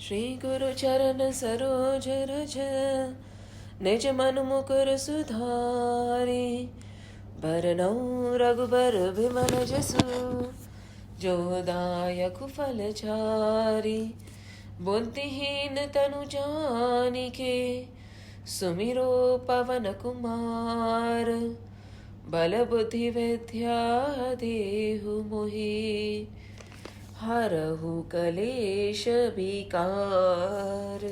श्री गुरु चरण सरोज रज निज मन मुकुर सुधारी। बरनउँ रघुबर बिमल जसु जो दायक फल चारि। बुद्धिहीन तनु जानिके सुमिरो पवन कुमार। बल बुद्धि विद्या देहु मोहि हरहु कलेश विकार।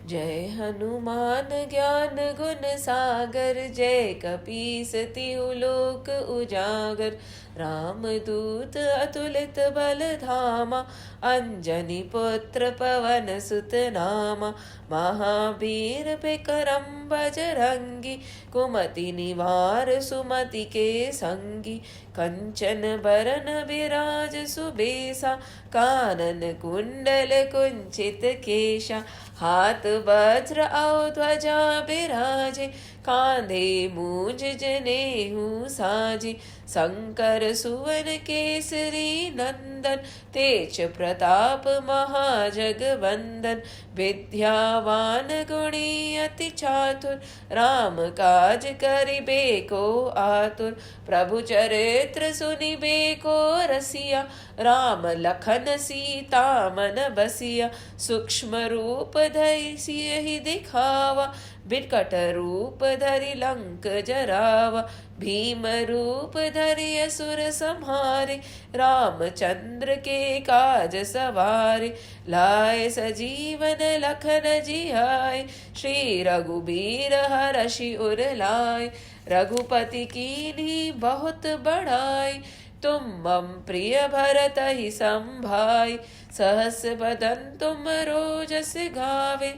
जय हनुमान ज्ञान गुण सागर जय कपीस तिहु लोक उजागर। राम दूत अतुलित बल धामा अंजनी पुत्र पवन सुत नामा। महावीर विक्रम बजरंगी कुमति निवार सुमति के संगी। कंचन बरन विराज सुबेसा कानन कुंडल कुंचित केशा। हाथ वज्र और ध्वजा बिराजे कांधे मूंज जनेऊ साजे। शंकर सुवन केसरी नंदन तेज प्रताप महाजगवंदन। विद्यावान गुणी अति चातुर राम काज करिबे को आतुर। प्रभु चरित्र सुनिबे को रसिया राम लखन सीता मन बसिया। सूक्ष्म रूप धरि सियहि दिखावा बिकट रूप धरि लंक जरावा। भीम रूप धरि असुर संहारे रामचंद्र के काज सवारे। लाए सजीवन लखन जियाए श्री रघुबीर हरषि उर लाए। रघुपति कीन्ही बहुत बड़ाई तुम मम प्रिय भरत ही संभाई। सहस बदन तुम रोजस गावे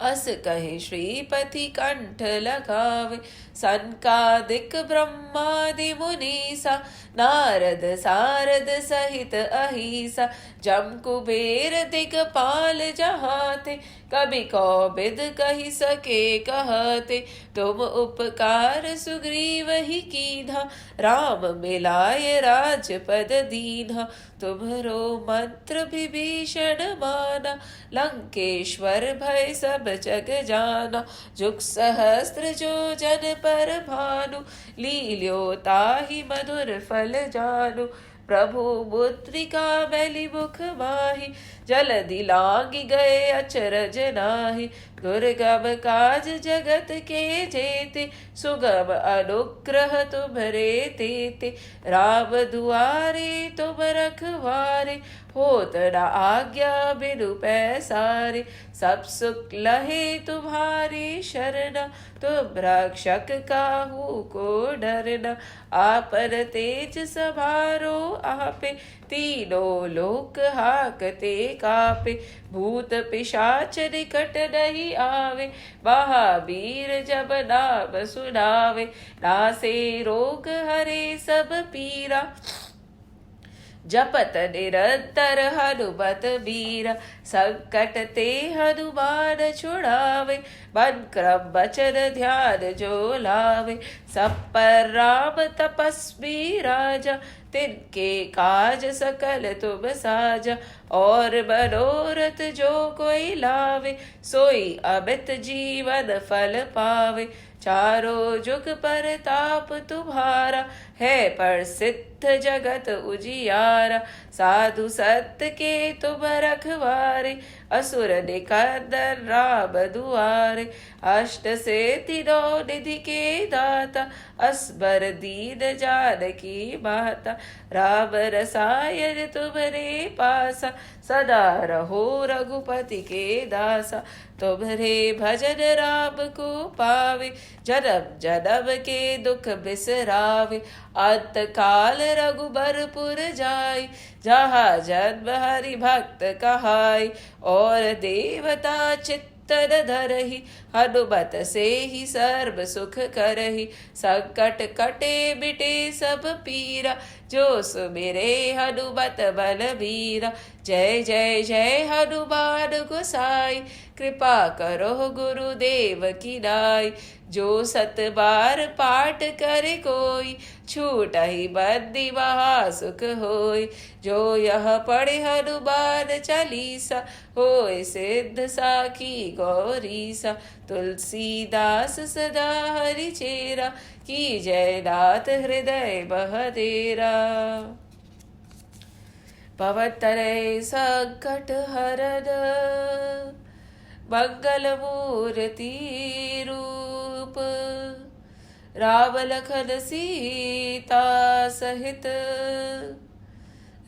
अस कहे श्रीपति कंठ लगावे। सनकादिक ब्रह्मादि मुनीसा नारद सारद सहित अहिसा। जम कुबेर दिगपाल जहाते कभी कौबिद कहि सके कहते। तुम उपकार सुग्रीव ही कीन्हा राम मिलाय राजपद दीन्हा। तुम्हरो मंत्र विभीषण माना लंकेश्वर भय सब जग जाना। जुग सहस्त्र जो जन पर भानु लील्यो ताहि मधुर फल जानु। प्रभु मुद्रिका मैली मुख माहि जलधि लांघि गए अचरज नाहि। दुर्गम काज जगत के जेते सुगम अनुग्रह तुम्हरे तेते। राम दुआरे तुम रखवारे होत न आज्ञा बिनु पैसारे। सब सुख लहे तुम्हारी शरणा तुम रक्षक काहू को डरना। आपन तेज सभारो आपे तीनों लोक हाकते कापे। भूत पिशाच निकट नहीं आवे महावीर जब नाम सुनावे। नासे रोग हरे सब पीरा जपत निरंतर हनुमत बीरा। संकट ते हनुमान छुड़ावे मन क्रम वचन ध्यान जो लावे। सब पर राम तपस्वी राजा तिनके काज सकल तुम साजा। और मनोरथ जो कोई लावे सोई अमित जीवन फल पावे। चारों जुग परताप तुम्हारा है प्रसिद्ध जगत उजियारा। साधु सत्य के तुम रखवारे असुर निकंदन राम दुआरे। अष्ट सिद्धि नौ निधि के दाता असबर दीन जानकी माता। राम रसायन तुम्हारे पासा सदा रहो रघुपति के दासा। तुम्हारे भजन राम को पावे जन्म जन्म के दुख बिसरावे। अंत काल रघुबरपुर जाय जहाँ जन्म हरि भक्त कहाय। और देवता चित्तन धरहि हनुमत से ही सर्व सुख करहि। संकट कटे मिटे सब पीरा जो सुमिरे हनुमत बलबीरा। जय जय जय हनुमान गोसाई कृपा करो गुरुदेव की नाई। जो 7 बार पाठ करे कोई, छूट ही बंदी महा सुख होय। जो यह पढ़े हनुमान चालीसा, होय सिद्ध साखी गौरीसा। तुलसीदास सदा हरि चेरा, की जय नाथ हृदय बहतेरा। पवन तनय संकट हरन, मंगल मूर्ति रूप। राम लखन सीता सहित,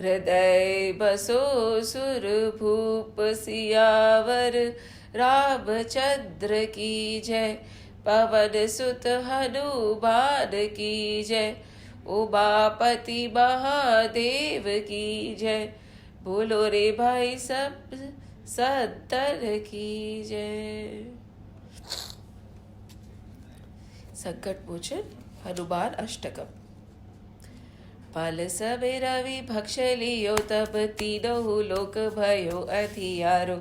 हृदय बसो सुर भूप। सियावर रामचंद्र की जय, पवन सुत हनुमान की जय। उमापति महादेव की जय, बोलो रे भाई सब संतन की जय। संकट मोचन हनुमान अष्टकम। पल सबे रवि भक्ष लियो, तब तीनों लोक भयो अधियारो।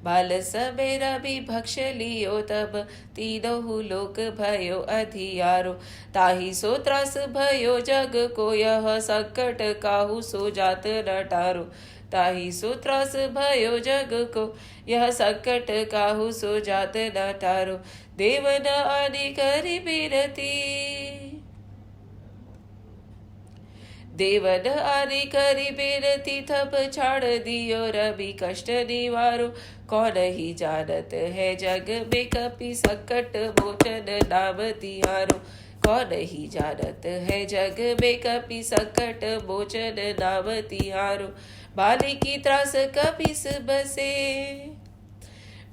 बाल सबे रवि भक्ष लियो, तब तीनों लोक भयो अधियारो। ताहि सो त्रास भयो जग को, यह संकट काहू सो जात न टारो। ताहि सो त्रास भयो जग को, यह संकट काहू सो जात न टारो। देवन आदि करि बिनती, देवन आदि करि बिनती। तब छाड़ दियो रवि कष्ट निवारो। कौन ही जानत है जग में कपि, संकट मोचन नाम तिहारो। कौन ही जानत है जग में कपि, संकट मोचन नाम तिहारो। बाली की त्रास कपिस बसे,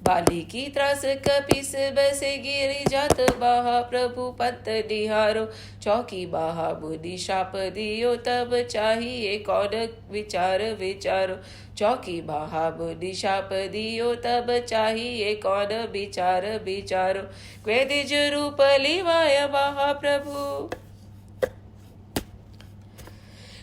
बाली की त्रास कपिस बसे। गिरि जात महाप्रभु पंत निहारो। चौकी महामुनि शाप दियो, तब चाहिए कौन विचार विचारो। चौकी महामुनि शाप दियो, तब चाहिए कौन विचार विचारो। क्वेदिज रूप लिवाय महाप्रभु,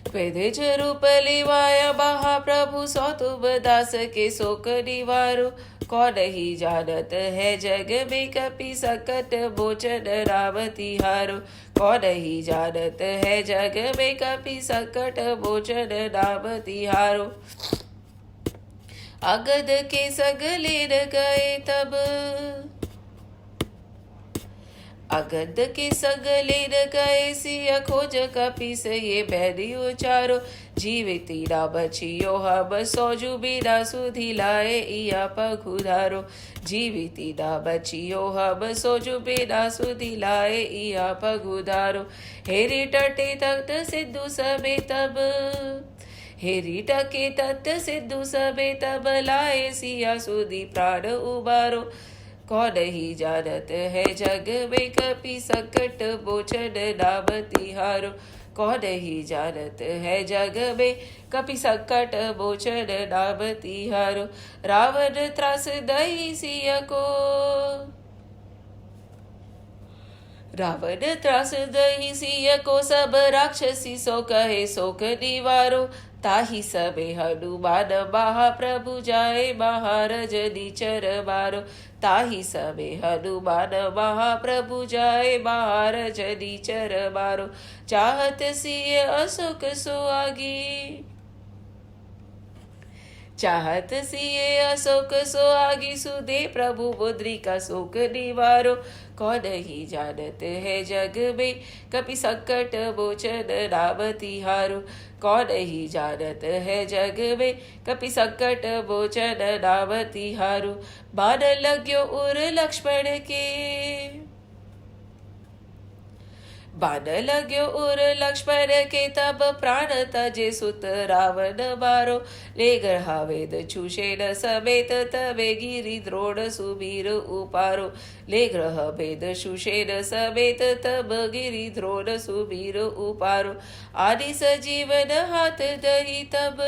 क्वेदिज रूप लिवाय महाप्रभु। सो तुम दास के शोक निवारो। कौन ही जानत है जग में कपि, संकट मोचन राम तिहारो। कौन ही जानत है जग में कपि, संकट मोचन नाम तिहारो। अगद के संग लेन गए तब, अगद के संग लेन गए। सिया खोज कपिस ये बैरी उचारो। जीविती ना बचियो हम सोजु बिना, सुधि लाए इया पखुधारो। जीविती ना बचियो हम सोजु बिना, सुधि लाए इया पखुधारो। हेरि तटे तख्त सिंधु सबे तब, हेरि टके तख्त सिंधु सबे तब। लाए सिया सुधि प्राण उबारो। कौन ही जानत है जग में कपि, संकट मोचन नाम तिहारो। कौन ही जानत है जग में कपि, संकट मोचन नाम तिहारो। रावण त्रास दही सिया को, रावण त्रास दही सिया को। सब राक्षसी सो कहे शोक निवारो। ताहि सबे हनुमान महाप्रभु जाए, महारज निचर मारो। ताहि सबे हनुमान महाप्रभु जाए, महारज निचर मारो। चाहत सिय अशोक सुहागी, चाहत सिए अशोक सुहागी। सुदे प्रभु मुद्रिका शोक निवारो। कौन ही जानत है जग में कपि, संकट मोचन नाम तिहारो। कौन ही जानत है जग में कपि, संकट मोचन नाम तिहारो। बाण लग्यो उर लक्ष्मण के, बाण लग्यो उर लक्ष्मण के। तब प्राण तजे सुत रावण मारो। ले ग्रहा वेद छुषेण समेत, तबे गिरि द्रोण सुबीर उपारो। ले ग्रह वेद छुषेण समेत, तब गिरि द्रोण सुबीर उपारो। आदि सजीवन हाथ दही तब,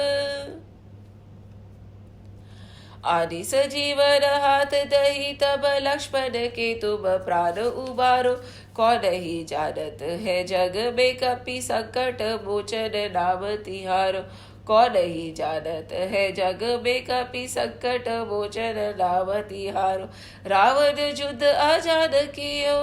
आदि सजीवन हाथ दही तब। लक्ष्मण के तुम प्राण उबारो। कौन ही जानत है जग में कपि, संकट मोचन नाम तिहारो। कौन ही जानत है जग में कपि संकट मोचन नाम तिहारो। रावण युद्ध आजाद कियो,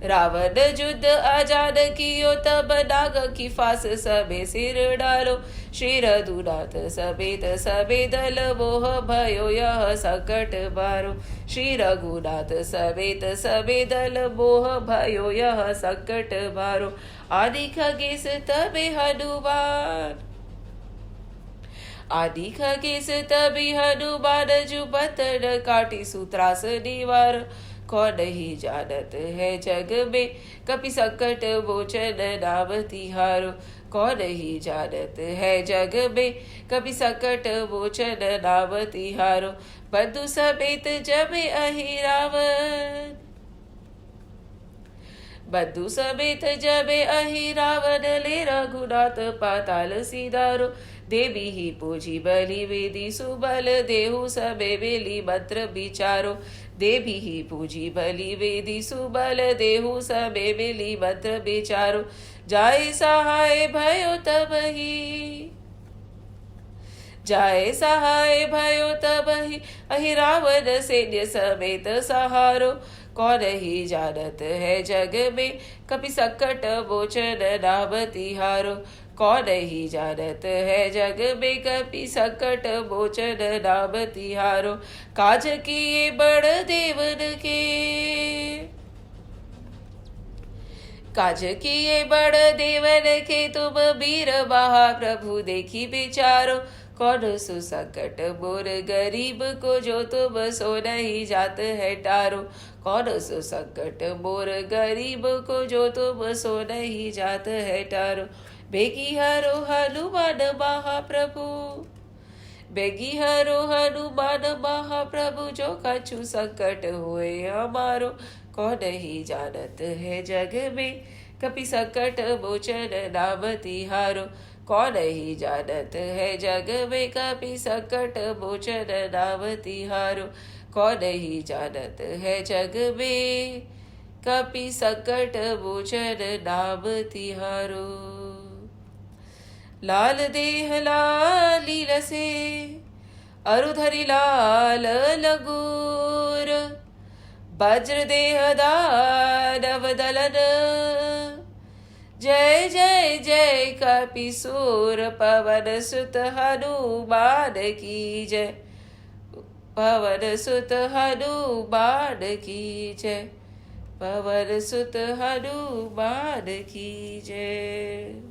रावण युद्ध आजाद कियो, तब नाग की फांस सबे सिर डालो। श्री रघुनाथ समेत सबे दल मोह भयो यह संकट बारो। श्री रघुनाथ समेत सबे दल मोह भयो यह संकट बारो। आदि खगेश तबे हनुमान, आदि खगेश तभी हनुमान जुबतन काटी सूत्रास निवार। कौन ही जानत है जग में कपि संकट मोचन नाम तिहारो। कौन ही जानत है जग में कपि संकट मोचन नाम तिहारो। बंधु समेत जमे अहि रावण, बंधु समेत जमे अहि रावण ले रघुनाथ पाताल सिधारो। देवी ही पूजी बलि वेदी सुबल देहु सबे बेली मंत्र विचारो। देवी ही पूजी बलि वेदी सुबल देहु सबे बेली मंत्र विचारो। जाय सहाय भयो तब ही, जाय सहाय भयो तब ही अहि रावण सैन्य समेत सहारो। कौन ही जानत है जग में कपि संकट मोचन नाम तिहारो। कौन ही जानत है जग में कपि संकट मोचन नाम तिहारो। काज किए बड़ देवन के, काज किए बड़ देवन के, तुम वीर महा प्रभु देखी विचारो। कौन सु संकट मोर गरीब को, जो तुम सो नहीं जात है टारो। कौन सु संकट मोर गरीब को, जो तुम सो नहीं जात है टारो। बेगी हरो हनुमान महाप्रभु, बेगी हरो हनुमान महाप्रभु, जो कछु संकट हुए हमारो। कौन ही जानत है जग में कपि संकट मोचन नाम तिहारो। कौन ही जानत है जग में कपि संकट मोचन नाम तिहारो। कौन ही जानत है जग में कपि संकट मोचन नाम तिहारो। लाल देह लाली लसे अरुधरि लाल लगूर, वज्र देह दानव दलन। जय जय जय कपिसूर पवन सुत हनुमान की जय, पवन सुत हनुमान की जय, पवन सुत हनुमान की जय।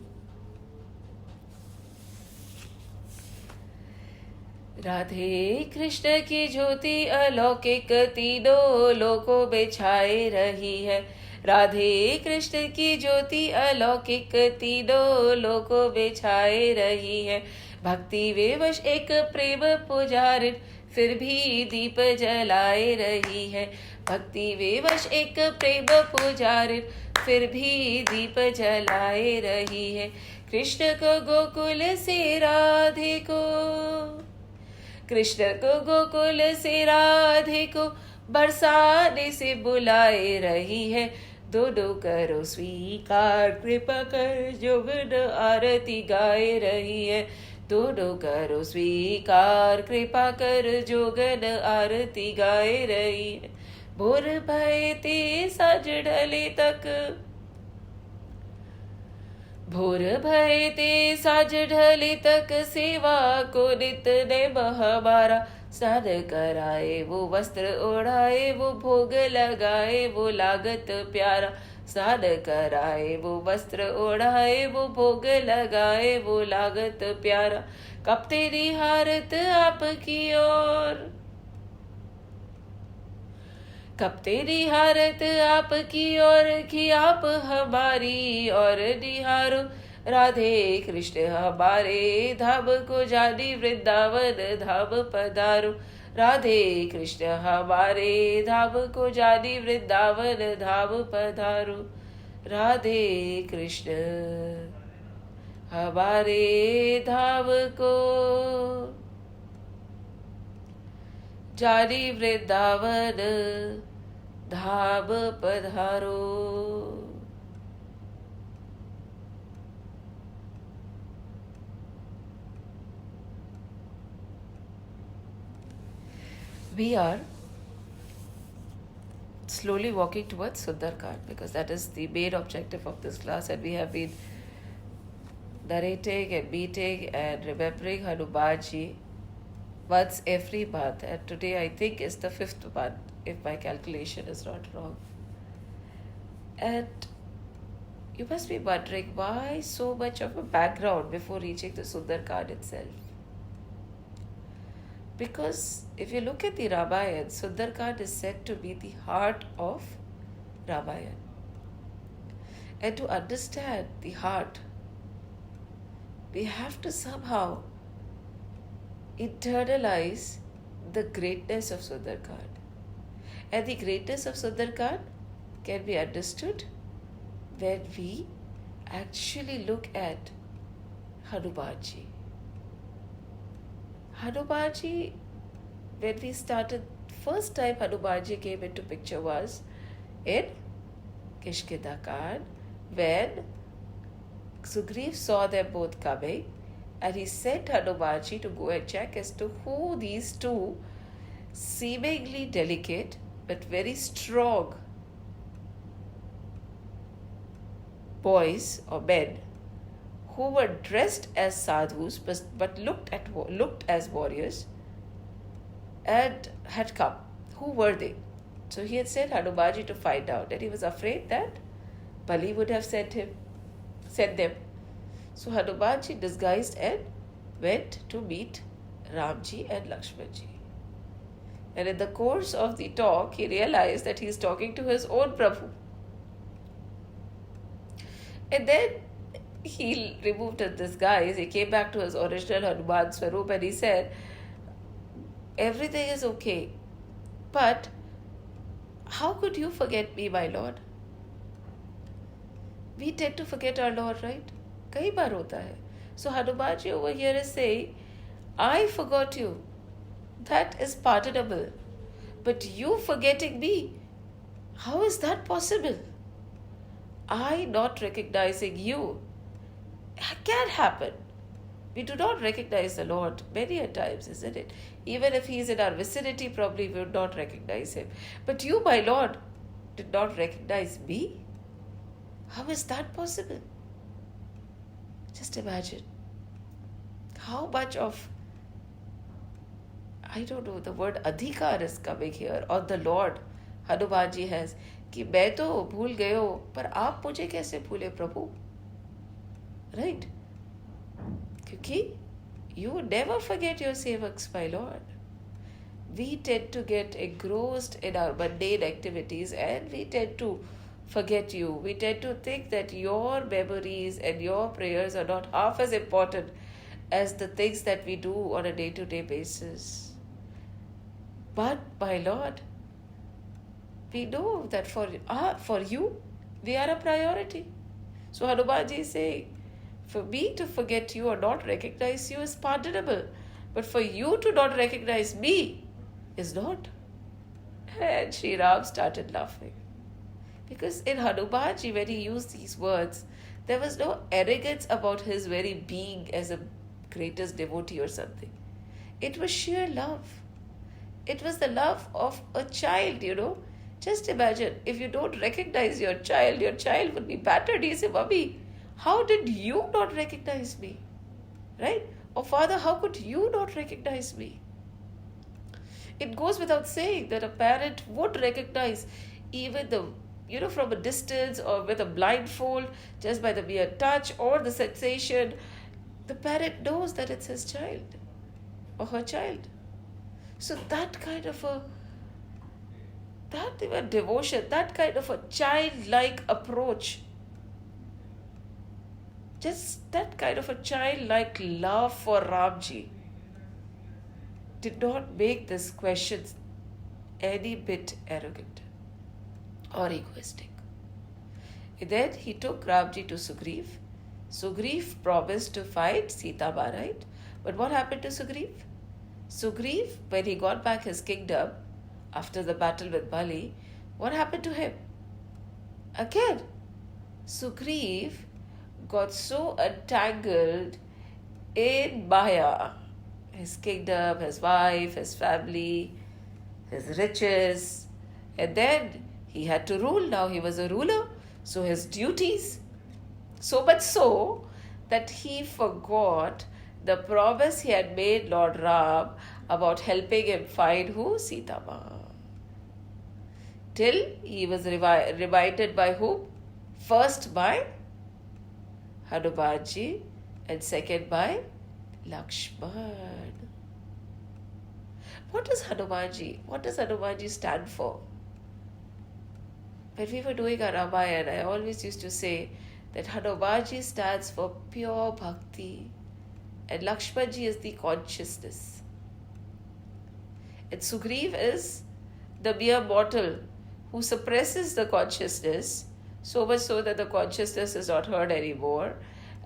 राधे कृष्ण की ज्योति अलौकिक तीनों लोकों में छाए रही है। राधे कृष्ण की ज्योति अलौकिक तीनों लोकों में छाए रही है। भक्ति विवश एक प्रेम पुजारिन फिर भी दीप जलाए रही है। भक्ति विवश एक प्रेम पुजारिन फिर भी दीप जलाए रही है। कृष्ण को गोकुल से राधे को, कृष्ण को गोकुल से राधे को बरसाने से बुलाए रही है। दोनों करो स्वीकार कृपा कर जोगन आरती गाए रही है। दोनों करो स्वीकार कृपा कर जोगन आरती गाए रही है। भोर भय ते साँझ ढले तक, भोर भय ते साँझ ढले तक सेवा को नित ने हमारा। स्नान कराए वो वस्त्र ओढ़ाए वो भोग लगाए वो लागत प्यारा। स्नान कराए वो वस्त्र ओढ़ाए वो भोग लगाए वो लागत प्यारा। कब तेरी हारत आपकी ओर, कब तेरी हारत आपकी ओर की आप हमारी और निहारो। राधे कृष्ण हमारे धाम को जानी वृंदावन धाम पधारो। राधे कृष्ण हमारे धाम को जानी वृंदावन धाम पधारो। राधे कृष्ण हमारे धाम को जानी वृंदावन धाम पधारो। we are slowly walking towards Sundarkand because that is the main objective of this class, and we have been narrating and meeting and remembering Hanumanji once every month, and today I think is the fifth month if my calculation is not wrong. And you must be wondering why so much of a background before reaching the Sundarkand itself. Because if you look at the Ramayana, Sundarkand is said to be the heart of Ramayana. And to understand the heart, we have to somehow internalize the greatness of Sundarkand. And the greatness of Sundarkand can be understood when we actually look at Hanumanji. Hanumanji, when we started, first time Hanumanji came into picture was in Kishkinda Kand, when Sugriv saw them both coming, and he sent Hanumanji to go and check as to who these two seemingly delicate but very strong boys or men who were dressed as sadhus but looked as warriors and had come. Who were they? So he had sent Hanumanji to find out, and he was afraid that Bali would have sent them. So Hanumanji disguised and went to meet Ramji and Lakshmanji. And in the course of the talk, he realized that he is talking to his own Prabhu. And then he removed his disguise. He came back to his original Hanuman Swarup and he said, everything is okay, but how could you forget me, my Lord? We tend to forget our Lord, right? Kai baar hota hai. So Hanumanji over here is saying, I forgot you. That is pardonable. But you forgetting me, how is that possible? I not recognizing you can happen. We do not recognize the Lord many a times, isn't it? Even if He is in our vicinity, probably we would not recognize Him. But you, my Lord, did not recognize me? How is that possible? Just imagine how much of, I don't know, the word adhikar is coming here, or the Lord Hanumanji has, कि मैं तो भूल गए हो पर आप मुझे कैसे भूले प्रभु, right? क्योंकि you never forget your sevaks, my Lord. We tend to get engrossed in our mundane activities and we tend to forget you. We tend to think that your memories and your prayers are not half as important as the things that we do on a day-to-day basis. But, my Lord, we know that for you, we are a priority. So Hanumanji is saying, for me to forget you or not recognize you is pardonable, but for you to not recognize me is not. And Sri Ram started laughing. Because in Hanumanji, when he used these words, there was no arrogance about his very being as a greatest devotee or something. It was sheer love. It was the love of a child, Just imagine, if you don't recognize your child would be battered. He said, Mummy, how did you not recognize me? Right? Or Father, how could you not recognize me? It goes without saying that a parent would recognize even from a distance or with a blindfold, just by the mere touch or the sensation, the parent knows that it's his child or her child. So that kind of a devotion, that kind of a childlike approach, just that kind of a childlike love for Ramji did not make this question any bit arrogant or egoistic. And then he took Ramji to Sugriv. Sugriv promised to fight Sita Ma, right? But what happened to Sugriv? Sugriv, when he got back his kingdom after the battle with Bali, what happened to him? Again, Sugriv got so entangled in Maya, his kingdom, his wife, his family, his riches, and then he had to rule. Now he was a ruler, so his duties. So much so that he forgot the promise he had made Lord Ram about helping him find who? Sita Ma. Till he was reminded by whom? First by Hanumanji and second by Lakshman. What does Hanumanji stand for? When we were doing our Ramayana, I always used to say that Hanumanji stands for pure bhakti and Lakshmanji is the consciousness. And Sugriv is the mere mortal who suppresses the consciousness, so much so that the consciousness is not heard anymore.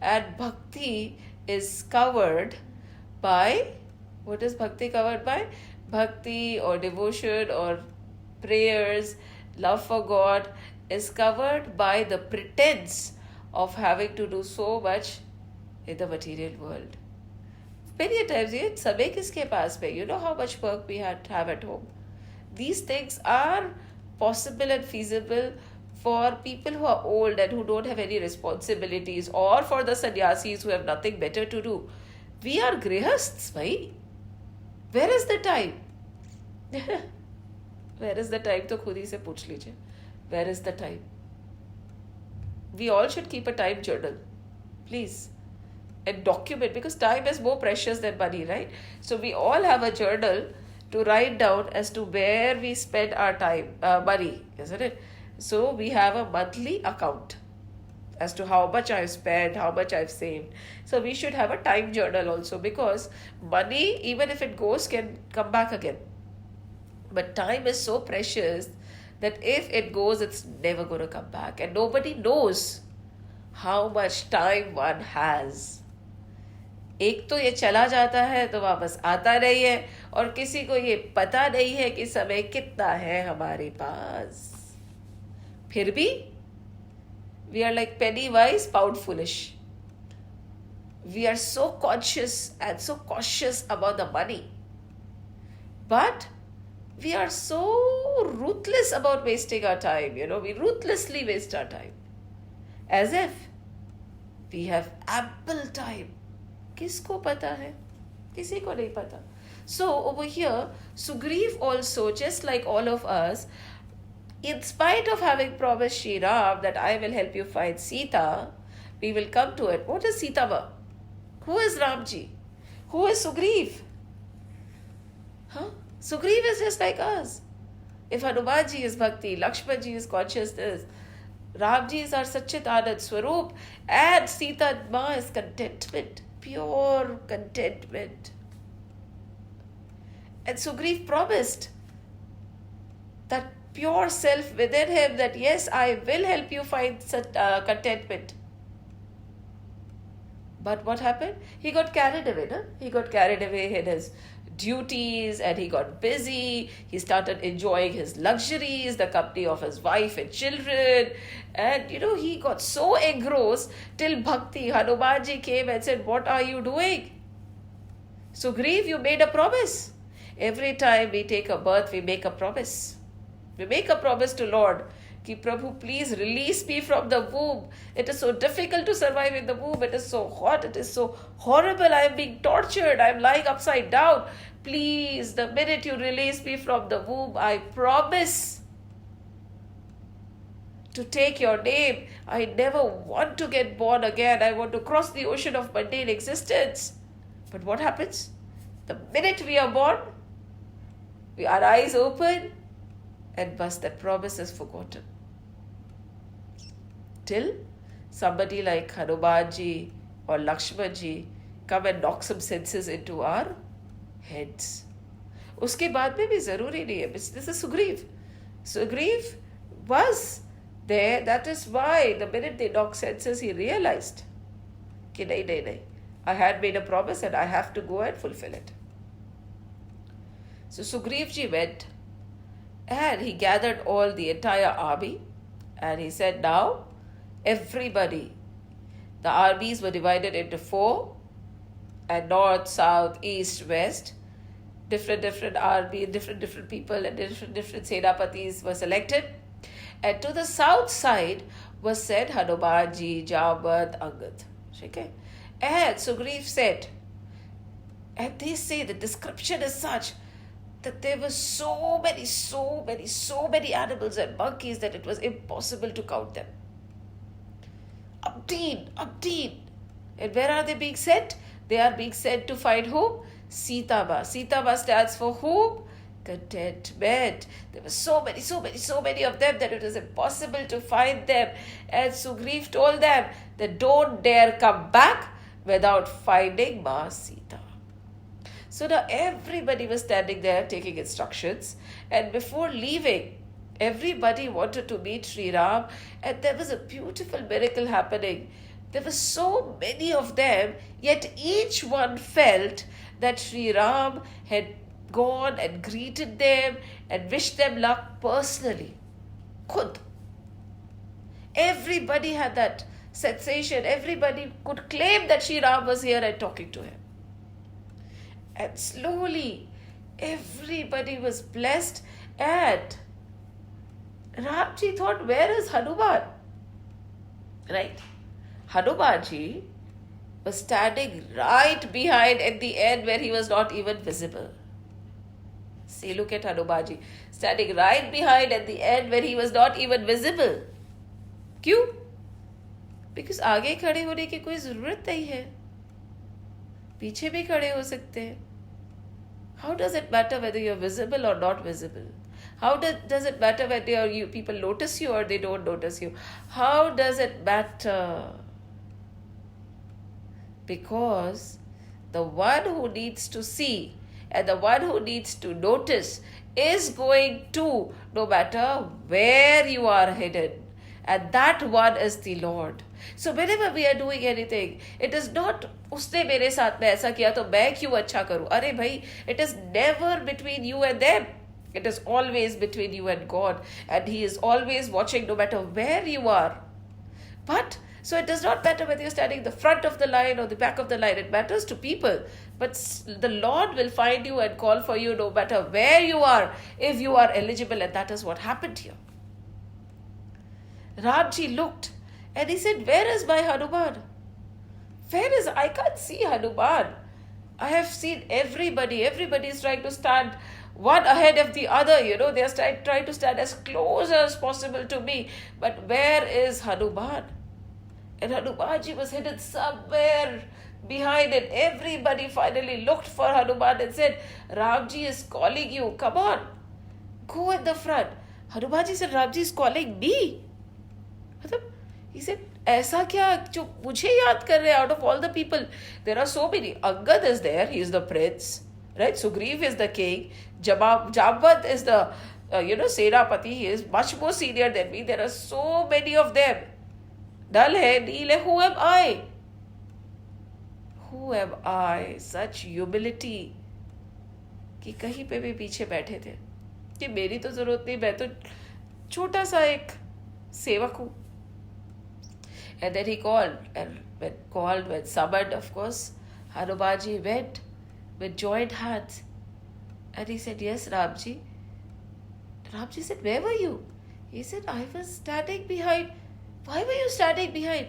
And bhakti is covered by, what is bhakti covered by? Bhakti or devotion or prayers, love for God is covered by the pretense of having to do so much in the material world. Many times, समय किसके पास में? You know how much work we have at home. These things are possible and feasible for people who are old and who don't have any responsibilities, or for the sannyasis who have nothing better to do. We are grihasts, bhai. Where is the time? Where is the time? तो खुद ही से पूछ लीजिए. Where is the time? We all should keep a time journal, please, and document, because time is more precious than money, right? So we all have a journal to write down as to where we spend our time, money, isn't it? So we have a monthly account as to how much I've spent, how much I've saved. So we should have a time journal also, because money, even if it goes, can come back again. But time is so precious that if it goes, it's never going to come back. And nobody knows how much time one has. एक तो ये चला जाता है तो वापस आता नहीं है, और किसी को ये पता नहीं है कि समय कितना है हमारे पास. फिर भी we are like penny wise, pound foolish. We are so conscious and so cautious about the money, but we are so ruthless about wasting our time. We ruthlessly waste our time as if we have ample time. किसको पता है? किसी को नहीं पता. So over here, Sugriv also, just like all of us, in spite of having promised Sri Ram that I will help you find Sita, we will come to it. What is Sita Ma? Who is Ramji? Who is Sugriv? Sugriv is just like us. If Hanumanji is bhakti, Lakshmanji is consciousness, Ramji is our Satchit Anand Swarup, and Sita Ma is contentment, pure contentment. And Sugriv promised that pure self within him, that yes, I will help you find such contentment. But what happened? He got carried away. He got carried away in his duties, and he got busy. He started enjoying his luxuries, the company of his wife and children. And he got so engrossed till Bhakti, Hanumanji came and said, what are you doing? Sugriv, you made a promise. Every time we take a birth, we make a promise. We make a promise to Lord, कि Prabhu, please release me from the womb. It is so difficult to survive in the womb. It is so hot. It is so horrible. I am being tortured. I am lying upside down. Please, the minute you release me from the womb, I promise to take your name. I never want to get born again. I want to cross the ocean of mundane existence. But what happens? The minute we are born, our eyes open, and bus, that promise is forgotten. Till somebody like Hanumanji or Lakshmanji come and knock some senses into our heads. उसके बाद में भी ज़रूरी नहीं है. This is Sugriv. Sugriv was there. That is why the minute they knock senses, he realized कि नहीं, I had made a promise and I have to go and fulfill it. So Sugriv ji went, and he gathered all the entire army, and he said, now everybody, the armies were divided into 4, and north, south, east, west. different army, different people and different senapatis were selected. And to the south side was said Hanumanji, Jambat, Angad. Okay? And Sugriv said, and they say the description is such that there were so many animals and monkeys that it was impossible to count them. Abdeen. And where are they being sent? They are being sent to find whom? Sitama. Sitama stands for whom? Contentment. There were so many of them that it was impossible to find them. And Sugriv told them that don't dare come back without finding Ma Sita. So now everybody was standing there taking instructions, and before leaving, everybody wanted to meet Sri Ram, and there was a beautiful miracle happening. There were so many of them, yet each one felt that Sri Ram had gone and greeted them and wished them luck personally. Khud. Everybody had that sensation. Everybody could claim that Sri Ram was here and talking to him. And slowly, everybody was blessed, and Ramji thought, where is Hanuman? Right? Hanumanji was standing right behind at the end where he was not even visible. See, look at Hanumanji. Standing right behind at the end where he was not even visible. क्यों? Because आगे खड़े होने की कोई जरूरत नहीं है. पीछे भी खड़े हो सकते हैं. How does it matter whether you're visible or not visible? How does it matter whether people notice you or they don't notice you? How does it matter? Because the one who needs to see and the one who needs to notice is going to, no matter where you are hidden. And that one is the Lord. So whenever we are doing anything, it is not उसने मेरे साथ में ऐसा किया तो मैं क्यों अच्छा करूं. अरे भाई, it is never between you and them. It is always between you and God. And He is always watching no matter where you are. But, so it does not matter whether you're standing in the front of the line or the back of the line. It matters to people. But the Lord will find you and call for you no matter where you are, if you are eligible. And that is what happened here. Ramji looked and he said, where is my Hanuman? I can't see Hanuman. I have seen everybody. Everybody is trying to stand one ahead of the other. They are trying to stand as close as possible to me. But where is Hanuman? And Hanumanji was hidden somewhere behind it. Everybody finally looked for Hanuman and said, Ramji is calling you. Come on. Go at the front. Hanumanji said, Ramji is calling me. He said, ऐसा क्या जो मुझे याद कर रहे हैं out of all the people? There are so many. Angad is there. He is the prince. Right? Sugriv is the king. Jambat is the, Senapati. He is much more senior than me. There are so many of them. Dal hai, neel hai. Who am I? Who am I? Such humility. कि कहीं पे भी पीछे बैठे थे. कि मेरी तो जरूरत नहीं. मैं तो छोटा सा एक सेवक हूँ. And then he called, and when summoned, of course, Hanumanji went with joined hands. And he said, yes, Ramji. Ramji said, where were you? He said, I was standing behind. Why were you standing behind?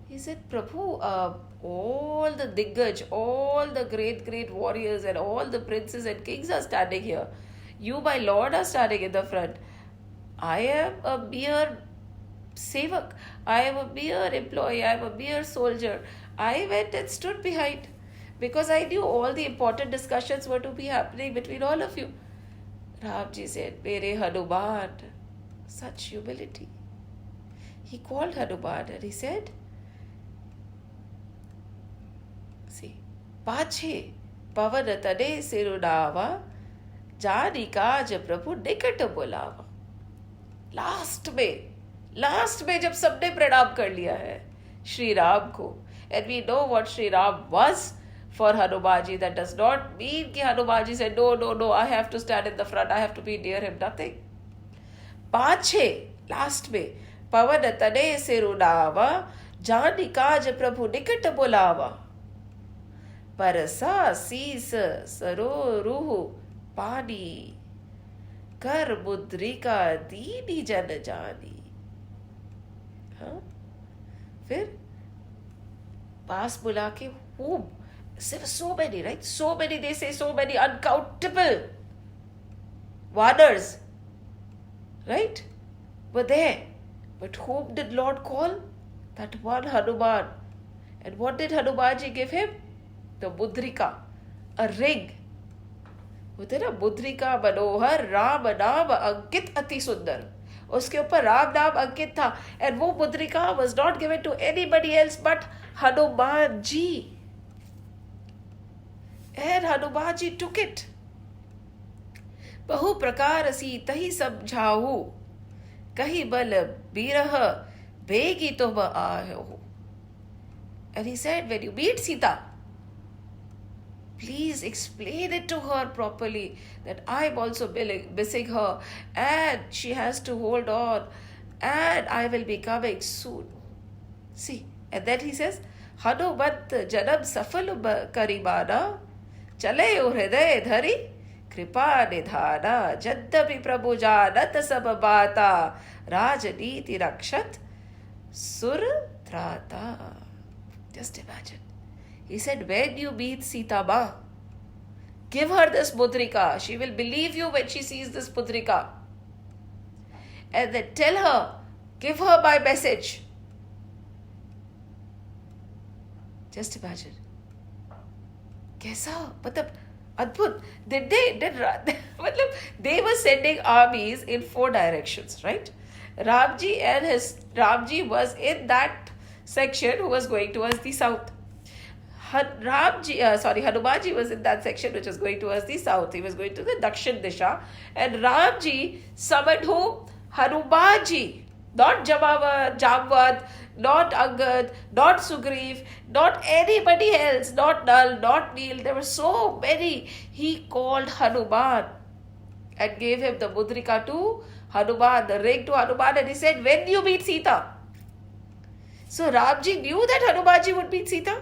He said, Prabhu, all the Diggaj, all the great warriors and all the princes and kings are standing here. You, my lord, are standing in the front. I am a mere sevak. I am a mere employee. I am a mere soldier. I went and stood behind because I knew all the important discussions were to be happening between all of you. Ramji said, Mere Hanuman. Such humility. He called Hanuman and he said, see, Pache Pavan Tane Sirunava Jani Kaj Prabhu Nikat Bolava. Last में जब सबने प्रणाम कर लिया है श्री राम को, and we know what Sri Ram was for Hanumanji. That does not mean कि Hanumanji said, no, I have to stand in the front, I have to be near him. Nothing. पाछे, last में, पवन तने सिरुनावा, जानी काज प्रभु निकट बुलावा. परसा सीस सरोरुह पानी, कर मुद्रिका दीनी जन जानी. हाँ, फिर पास बुला के whom? So many, right? So many, they say so many, uncountable wonders, right? Were there. But whom did Lord call? That one Hanuman. And what did Hanumanji give him? The mudrika, a ring. होते ना मुद्रिका मनोहर राम नाम अंकित अति सुंदर, उसके ऊपर राम नाम अंकित था. एंड वो मुद्रिका was not given to anybody else but Hanuman ji. And Hanuman ji took it. बहु प्रकार सी तही समझाऊ, कही बल बीरह बेगी तुम आयो. And he said, when you meet Sita, please explain it to her properly that I am also missing her and she has to hold on and I will be coming soon. See, and then he says, Hanumat janam safal karimana, chale o hriday dhari, kripa nidhana, jaddapi prabhu janat sab bata, rajaniti rakshat, sur trata. Just imagine. He said, when you meet Sita Ma, give her this mudrika. She will believe you when she sees this mudrika. And then tell her, give her my message. Just imagine. Kaisa? Matlab, adbhut. They were sending armies in 4 directions, right? Ramji was in that section who was going towards the south. Hanumanji was in that section which was going towards the south. He was going to the Dakshin Disha. And Ramji summoned whom? Hanumanji. Not Jamvad, not Angad, not Sugriv, not anybody else, not Nal, not Neel. There were so many. He called Hanuman and gave him the mudrika to Hanuman, the ring to Hanuman, and he said, when you meet Sita. So Ramji knew that Hanumanji would meet Sita.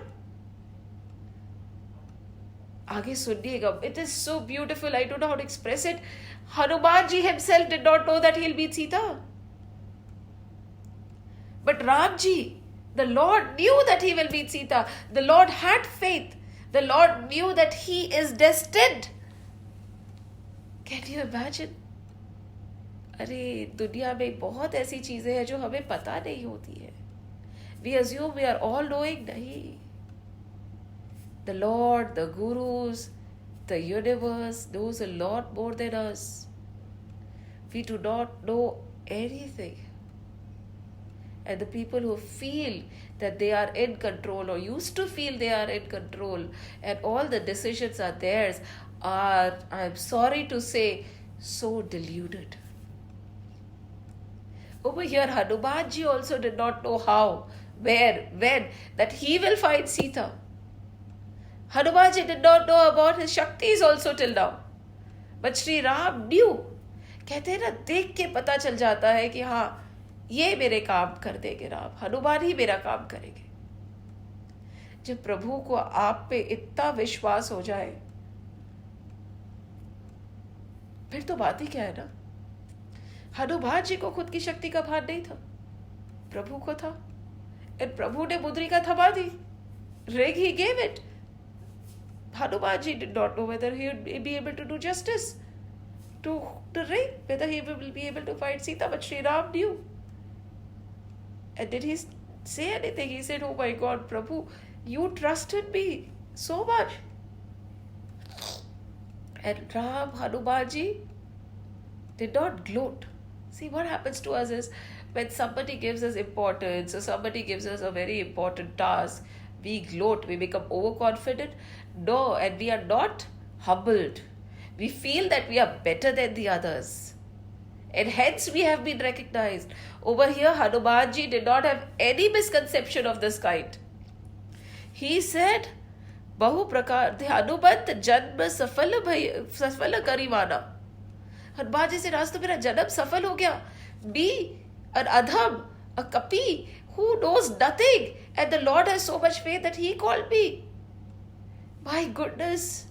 आगे सुनिएगा. It is so beautiful. I don't know how to express it. Hanumanji himself did not know that he'll meet Sita. But Ramji, the Lord knew that he will meet Sita. The Lord had faith. The Lord knew that he is destined. Can you imagine? अरे दुनिया में बहुत ऐसी चीजें हैं जो हमें पता नहीं होती है. We assume we are all knowing. Nahi. The Lord, the Gurus, the universe knows a lot more than us. We do not know anything. And the people who feel that they are in control or used to feel they are in control and all the decisions are theirs are, I'm sorry to say, so deluded. Over here, Hanumanji also did not know how, where, when, that he will find Sita. Hanumanji did not know about his Shaktis also till now. But Sri Ram knew. कहते हैं ना, देख के पता चल जाता है कि हाँ, ये मेरे काम कर देंगे राम, हनुमान ही मेरा काम करेंगे. जब प्रभु को आप पे इतना विश्वास हो जाए, फिर तो बात ही क्या है ना. हनुमान जी को खुद की शक्ति का भान नहीं था, प्रभु को था. और प्रभु ने मुद्रिका थमा दी. Ring he gave it. Hanumanji did not know whether he would be able to do justice to the ring, whether he will be able to find Sita, but Sri Ram knew. And did he say anything? He said, oh my God, Prabhu, you trusted me so much. And Ram, Hanumanji did not gloat. See, what happens to us is when somebody gives us importance or somebody gives us a very important task, we gloat, we become overconfident. No, and we are not humbled. We feel that we are better than the others. And hence we have been recognized. Over here, Hanumanji did not have any misconception of this kind. He said, Bahu prakar, the Hanumant janma safala karimana. Hanumanji said, आज तो मेरा जन्म सफल हो गया. Be an adham, a kapi who knows nothing. And the Lord has so much faith that he called me. My goodness,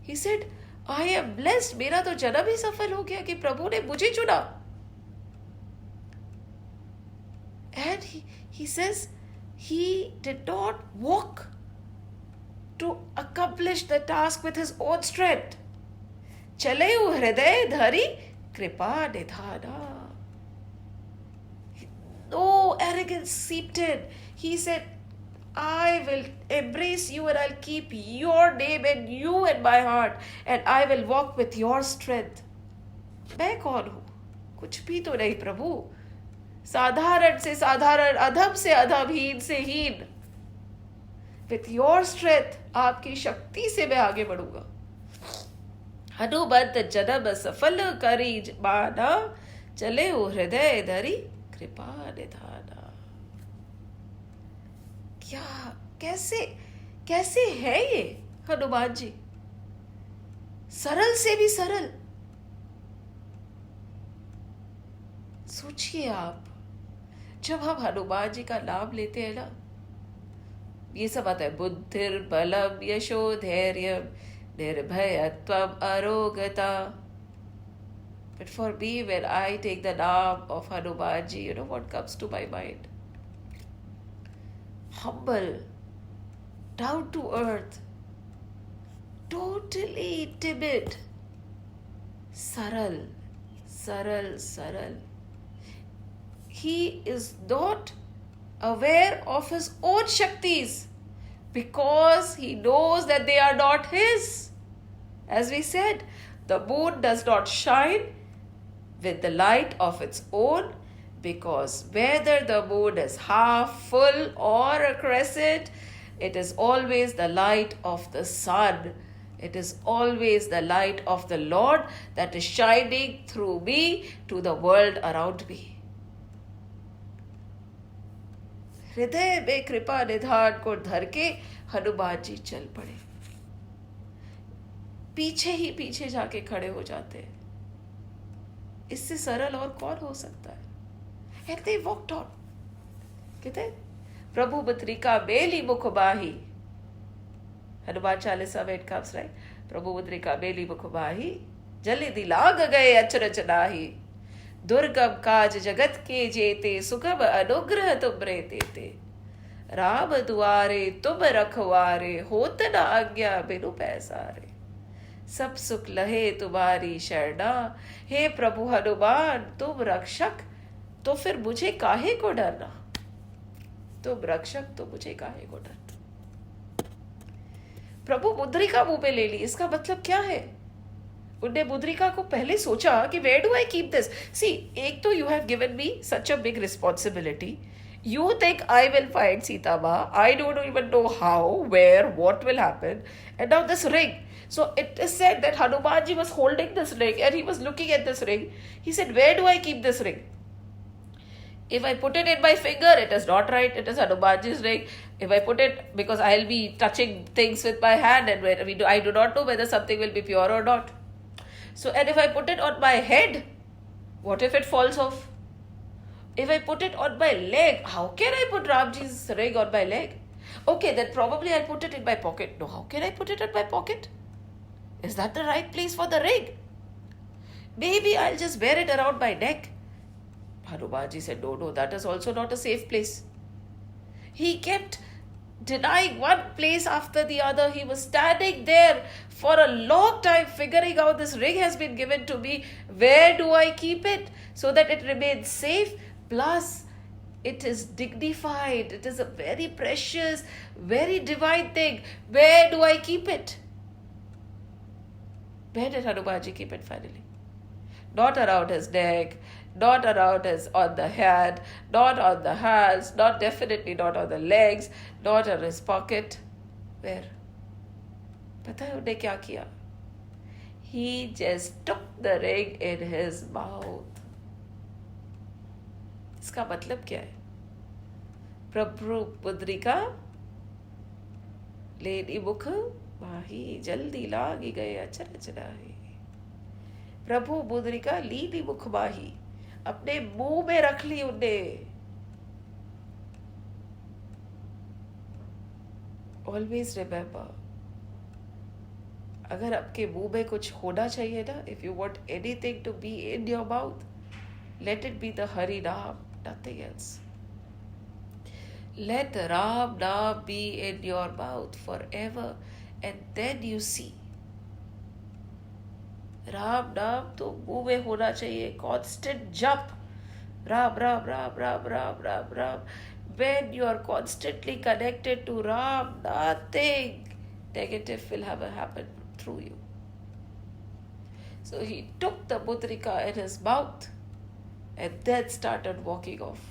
he said, I am blessed. मेरा तो जन्म ही सफल हो गया कि प्रभु ने मुझे चुना. And he says he did not walk to accomplish the task with his own strength. चले हृदय धरी कृपा निधाना. No arrogance seeped in. He said, I will embrace you and I'll keep your name and you in my heart and I will walk with your strength. मैं कौन हूं? कुछ भी तो नहीं प्रभु. साधारण से साधारण, अधम से अधम, हीन से हीन. With your strength, आपकी शक्ति से मैं आगे बढ़ूंगा. हनुमंत जन्म सफल करी माना, चले हो हृदय धरी कृपा निधाना. क्या, कैसे कैसे है ये हनुमान जी? सरल से भी सरल. सोचिए आप, जब हम हनुमान जी का नाम लेते हैं ना, ये सब आता है. बुद्धिर बलम यशो Dhairyam निर्भयत्वम अरोगता. But for me, when I take the name of Hanumanji, you know what comes to my mind? Humble, down to earth, totally timid, saral, saral, saral. He is not aware of his own shaktis because he knows that they are not his. As we said, the moon does not shine with the light of its own, because whether the moon is half full or a crescent, it is always the light of the sun. It is always the light of the Lord that is shining through me to the world around me. हृदय में कृपा निधान को धर के हनुमान जी चल पड़े. पीछे ही पीछे जाके खड़े हो जाते हैं. इससे सरल और कौन हो सकता है? And they walked on. कहते प्रभु मुद्रिका बेली मुख बाही. हनुमान चालीसा में it comes, right? प्रभु मुद्रिका बेली मुख बाही, जल्दी दिलाग गए अचरज नाही. दुर्गम काज जगत के जेते, सुगम अनुग्रह तुमरे देते. राम दुआरे तुम रखवारे, होत न आज्ञा बिनु पैसारे. सब सुख लहे तुम्हारी शरणा, हे प्रभु हनुमान तुम रक्षक, तो फिर मुझे काहे को डरना. तुम रक्षक तो मुझे काहे को डरना. प्रभु मुद्रिका मुंह पे ले ली. इसका मतलब क्या है? उनने मुद्रिका को पहले सोचा कि where do I keep this. See, एक तो you have given me such a big responsibility. You think I will find Sita Ma. I don't even know how, where, what will happen. And now this ring. So it is said that Hanumanji was holding this ring and he was looking at this ring. He said, where do I keep this ring? If I put it in my finger, it is not right. It is Hanumanji's ring. If I put it, because I'll be touching things with my hand and I do not know whether something will be pure or not. So, and if I put it on my head, what if it falls off? If I put it on my leg, how can I put Ramji's ring on my leg? Okay, then probably I'll put it in my pocket. No, how can I put it in my pocket? Is that the right place for the ring? Maybe I'll just wear it around my neck. Hanumanji said, no, that is also not a safe place. He kept denying one place after the other. He was standing there for a long time figuring out, this ring has been given to me. Where do I keep it so that it remains safe? Plus, it is dignified. It is a very precious, very divine thing. Where do I keep it? Where did Hanumanji keep it finally? Not around his neck, not around his, on the hand, not on the hands, definitely not on the legs, not on his pocket. Where? पता है उन्हें क्या किया? He just took the ring in his mouth. इसका मतलब क्या है? प्रभु मुद्रिका लेनी मुख माही, जल्दी लागी गए अचरज नाही. प्रभु मुद्रिका लीनी मुख माही, अपने मुंह में रख ली उनने. Always remember, अगर आपके मुंह में कुछ होना चाहिए ना, if you want anything to be in your mouth, let it be the Hari Naam, nothing else. Let Ram Naam be in your mouth forever, and then you see. Ram नाम तो मुंह में होना चाहिए, constant jump. Ram, Ram, Ram, Ram, Ram, Ram, Ram. When you are constantly connected to Ram, nothing negative will ever happen through you. So he took the mudrika in his mouth and then started walking off.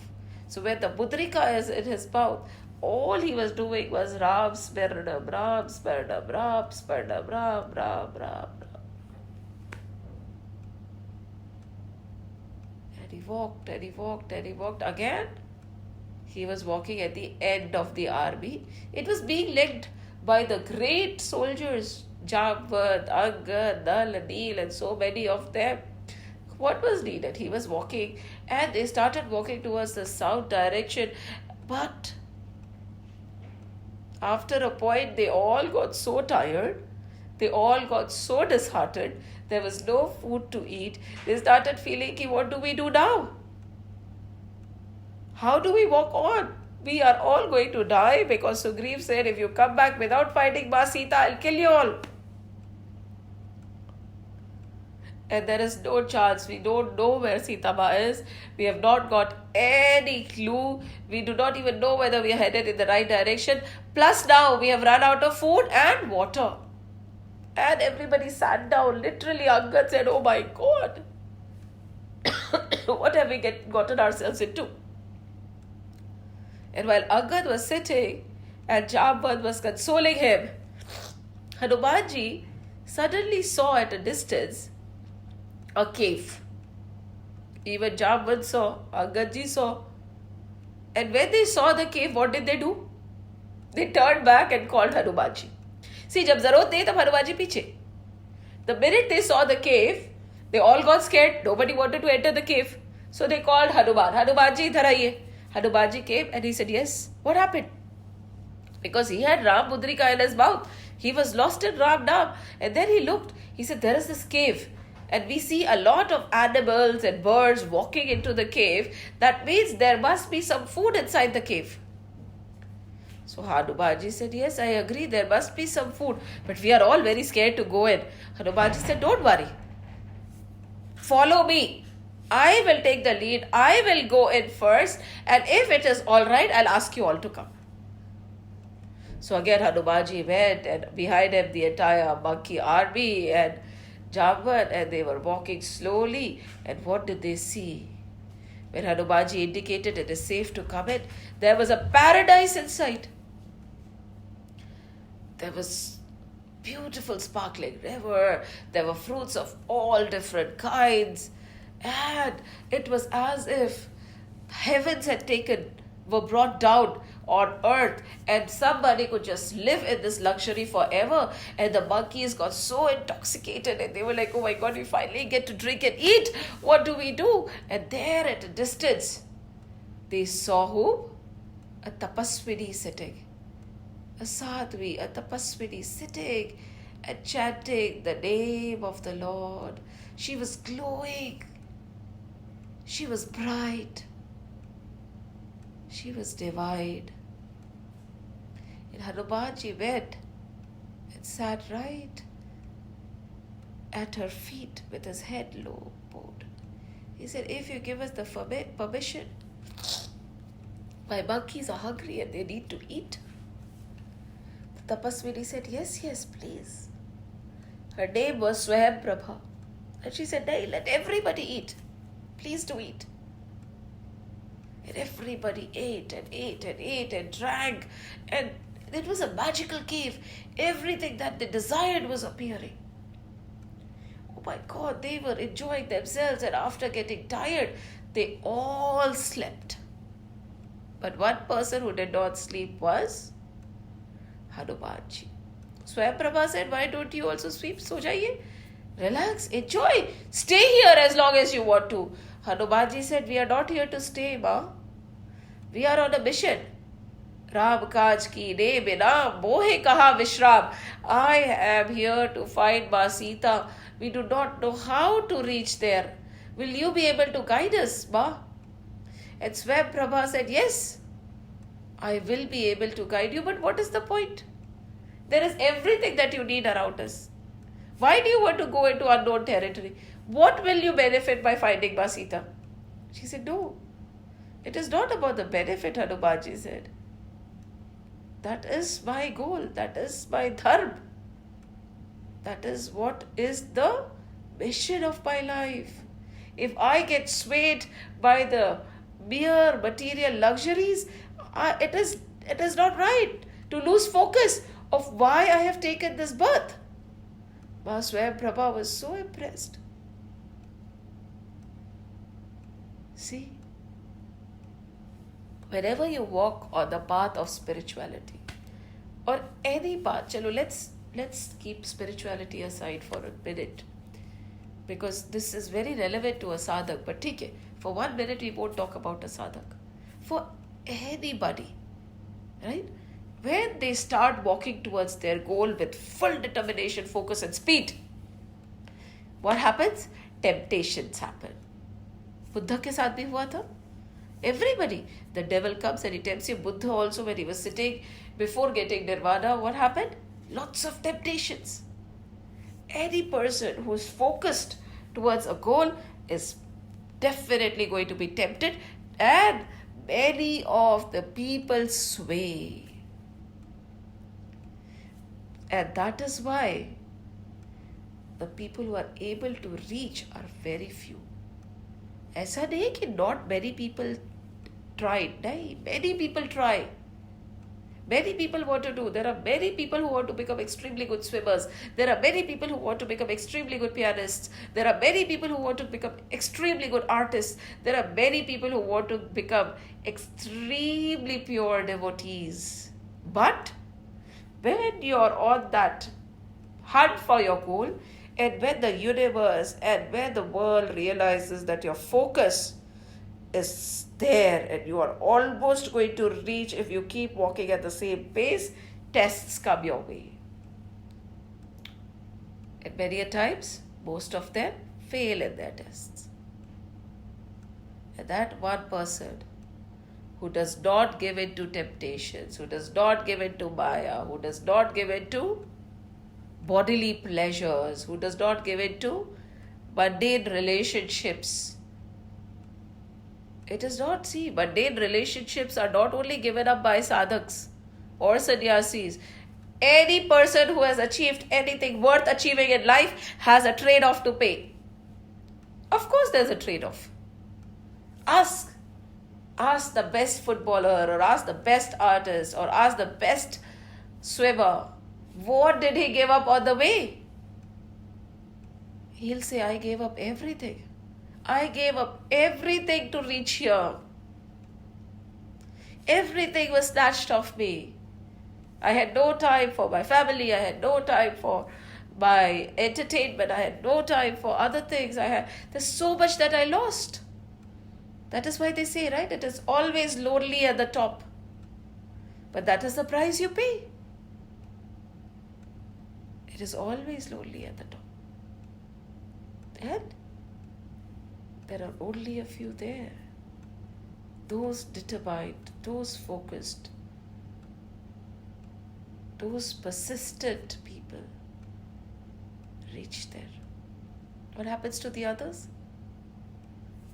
So when the mudrika is in his mouth, all he was doing was Ram Smaranam, Ram Smaranam, Ram Smaranam, Ram, Ram, Ram. And he walked and he walked and he walked again. He was walking at the end of the army. It was being led by the great soldiers, Jambad, Angad, Nal, Neel, and so many of them. What was needed? He was walking, and they started walking towards the south direction. But after a point, they all got so tired. They all got so disheartened. There was no food to eat. They started feeling, what do we do now? How do we walk on? We are all going to die, because Sugriv said, if you come back without finding Ma Sita, I'll kill you all. And there is no chance. We don't know where Sita Ma is. We have not got any clue. We do not even know whether we are headed in the right direction. Plus now we have run out of food and water. And everybody sat down. Literally, Angad said, oh my God, what have we gotten ourselves into? And while Angad was sitting and Jambad was consoling him, Hanumanji suddenly saw at a distance a cave. Even Jambad saw, Angadji saw. And when they saw the cave, what did they do? They turned back and called Hanumanji. See, jab zarurat nahi tab Hanumanji piche. The minute they saw the cave, they all got scared. Nobody wanted to enter the cave. So they called Hanuman. Hanumanji, idhar aiye. Hanumanji came and he said, yes. What happened? Because he had Ram Mudrika in his mouth. He was lost in Ram Naam. And then he looked. He said, there is this cave. And we see a lot of animals and birds walking into the cave. That means there must be some food inside the cave. So Hanumanji said, yes, I agree, there must be some food. But we are all very scared to go in. Hanumanji said, don't worry. Follow me. I will take the lead. I will go in first. And if it is all right, I'll ask you all to come. So again Hanumanji went, and behind him the entire monkey army and Jambad, and they were walking slowly. And what did they see? When Hanumanji indicated it is safe to come in, there was a paradise inside. There was beautiful sparkling river. There were fruits of all different kinds. And it was as if heavens were brought down on earth, and somebody could just live in this luxury forever. And the monkeys got so intoxicated, and they were like, oh my God, we finally get to drink and eat. What do we do? And there at a distance, they saw who? A tapaswini sitting. A sadhvi, a tapaswini sitting and chanting the name of the Lord. She was glowing. She was bright. She was divine. And Hanumanji went and sat right at her feet with his head low bowed. He said, if you give us the permission, my monkeys are hungry and they need to eat. The Tapaswini said, yes, yes, please. Her name was Swayamprabha. And she said, hey, let everybody eat. Please do eat. And everybody ate and ate and ate and drank. And it was a magical cave. Everything that they desired was appearing. Oh my God, they were enjoying themselves, and after getting tired, they all slept. But one person who did not sleep was Hanumanji. Swayamprabha said, why don't you also sleep? So jaiye. Relax, enjoy. Stay here as long as you want to. Hanumanji said, we are not here to stay, Ma. We are on a mission. Ram काज की ने बिना मोहे कहा विश्राम. I am here to find Ma Sita. We do not know how to reach there. Will you be able to guide us, Ma? And Swam Prabha said, yes, I will be able to guide you, but what is the point? There is everything that you need around us. Why do you want to go into unknown territory? What will you benefit by finding Ma Sita? She said, no, it is not about the benefit, Hanumanji said. That is my goal. That is my dharma. That is what is the mission of my life. If I get swayed by the mere material luxuries, it is not right to lose focus of why I have taken this birth. Ma Swam Prabha was so impressed. See, whenever you walk on the path of spirituality or any path, chalo, let's keep spirituality aside for a minute, because this is very relevant to a sadhak. But theek hai, for 1 minute we won't talk about a sadhak. For anybody, right? When they start walking towards their goal with full determination, focus and speed, what happens? Temptations happen. Buddha ke saath bhi hua tha. Everybody, the devil comes and he tempts you. Buddha also, when he was sitting before getting nirvana, what happened? Lots of temptations. Any person who is focused towards a goal is definitely going to be tempted, and many of the people sway. And that is why the people who are able to reach are very few. ऐसा नहीं कि not many people tried. नहीं, many people try. Many people want to do. There are many people who want to become extremely good swimmers. There are many people who want to become extremely good pianists. There are many people who want to become extremely good artists. There are many people who want to become extremely pure devotees. But when you're on that hunt for your goal, and when the universe and when the world realizes that your focus is there and you are almost going to reach if you keep walking at the same pace, tests come your way. And many a times, most of them fail in their tests. And that one person who does not give in to temptations, who does not give in to Maya, who does not give in to bodily pleasures, who does not give in to mundane relationships. It is not, see, mundane relationships are not only given up by sadhaks or sannyasis. Any person who has achieved anything worth achieving in life has a trade-off to pay. Of course there's a trade-off. Ask the best footballer, or ask the best artist, or ask the best swimmer, what did he give up on the way? He'll say, I gave up everything. I gave up everything to reach here. Everything was snatched off me. I had no time for my family. I had no time for my entertainment. I had no time for other things. There's so much that I lost. That is why they say, right? It is always lonely at the top. But that is the price you pay. It is always lonely at the top. And there are only a few there. Those determined, those focused, those persistent people reach there. What happens to the others?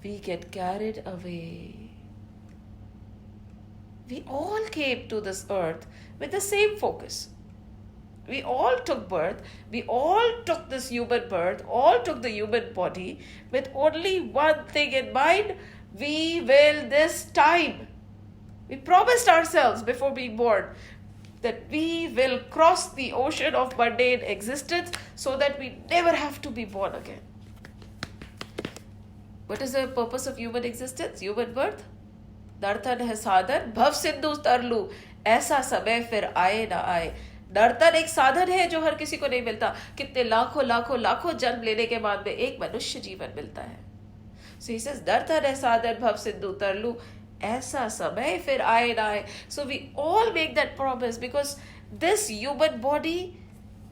We get carried away. We all came to this earth with the same focus. We all took birth. We all took this human birth, all took the human body with only one thing in mind. We will this time. We promised ourselves before being born that we will cross the ocean of mundane existence so that we never have to be born again. What is the purpose of human existence? Human birth? नर्तन है साधन, भव सिंधु तरलू, ऐसा समय फिर आए ना आए. नर्तन एक साधन है जो हर किसी को नहीं मिलता. कितने लाखों लाखों लाखों जन्म लेने के बाद में एक मनुष्य जीवन मिलता है. So he says, नर्तन है साधन, भव सिंधु तरलू, ऐसा समय फिर आए ना आए. So we all make that promise because this human body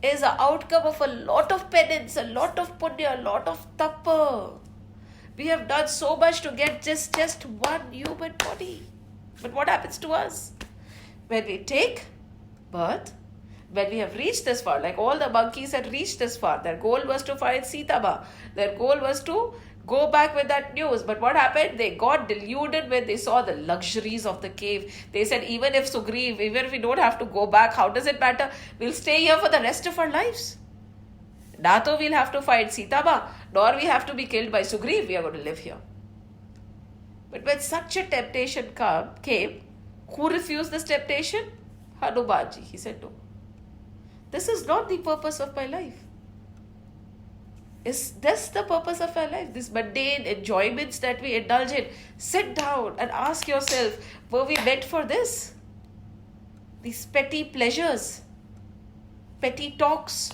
is an outcome of a lot of penance, a lot of punya, a lot of tapa. We have done so much to get just one human body. But what happens to us? When we take birth, when we have reached this far, like all the monkeys had reached this far, their goal was to find Sita Ma. Their goal was to go back with that news. But what happened? They got deluded when they saw the luxuries of the cave. They said, even if Sugriv, even if we don't have to go back, how does it matter? We'll stay here for the rest of our lives. Not we'll have to find Sita Ma, nor we have to be killed by Sugriv. We are going to live here. But when such a temptation came, who refused this temptation? Hanumanji. He said, no. This is not the purpose of my life. Is this the purpose of our life? These mundane enjoyments that we indulge in. Sit down and ask yourself, were we meant for this? These petty pleasures, petty talks,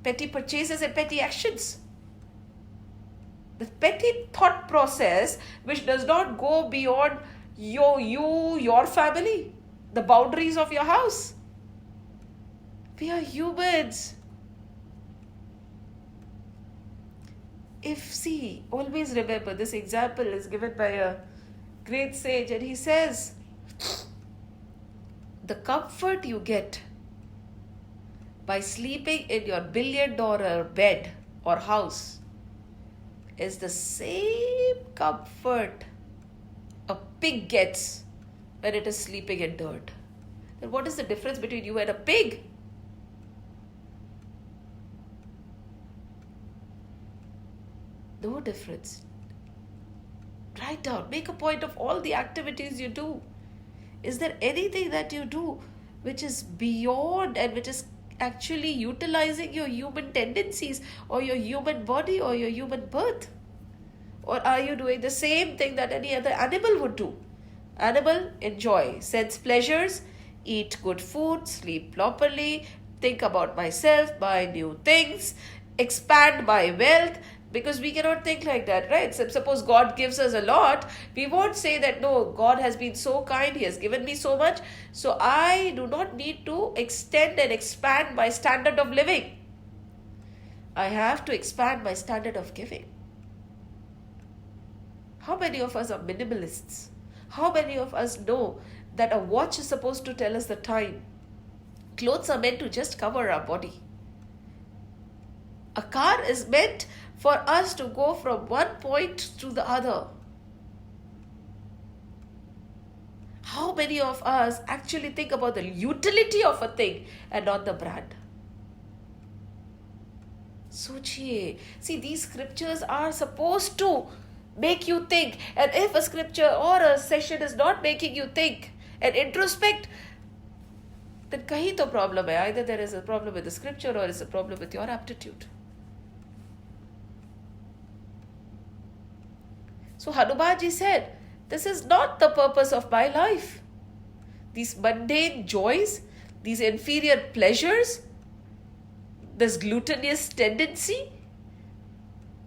petty purchases and petty actions. The petty thought process which does not go beyond your family, the boundaries of your house. We are humans. Always remember, this example is given by a great sage, and he says, the comfort you get by sleeping in your $1 billion bed or house is the same comfort a pig gets when it is sleeping in dirt. Then what is the difference between you and a pig? No difference. Write down, make a point of all the activities you do. Is there anything that you do which is beyond and which is actually utilizing your human tendencies or your human body or your human birth? Or are you doing the same thing that any other animal would do? Animal enjoy sense pleasures, eat good food, sleep properly, think about myself, buy new things, expand my wealth. Because we cannot think like that, right? So suppose God gives us a lot, we won't say that, no, God has been so kind, He has given me so much, so I do not need to extend and expand my standard of living. I have to expand my standard of giving. How many of us are minimalists? How many of us know that a watch is supposed to tell us the time? Clothes are meant to just cover our body. A car is meant for us to go from one point to the other. How many of us actually think about the utility of a thing and not the brand? Sochiye. See, these scriptures are supposed to make you think. And if a scripture or a session is not making you think and introspect, then kahin to problem hai. Either there is a problem with the scripture or it's a problem with your aptitude. So Hanumanji said, this is not the purpose of my life. These mundane joys, these inferior pleasures, this gluttonous tendency,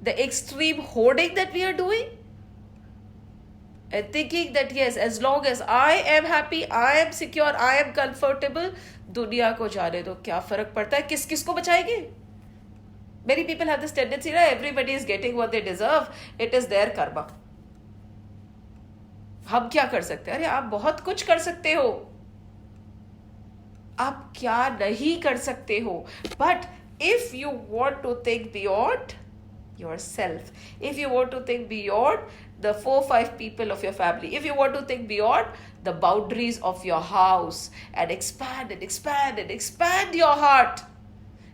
the extreme hoarding that we are doing, and thinking that yes, as long as I am happy, I am secure, I am comfortable, दुनिया को जाने दो, क्या फर्क पड़ता है, किस किस को बचाएंगे? Many people have this tendency, right? Everybody is getting what they deserve. It is their karma. हम क्या कर सकते हैं? अरे आप बहुत कुछ कर सकते हो, आप क्या नहीं कर सकते हो? But if you want to think beyond yourself, if you want to think beyond the 4-5 people of your family, if you want to think beyond the boundaries of your house and expand and expand and expand your heart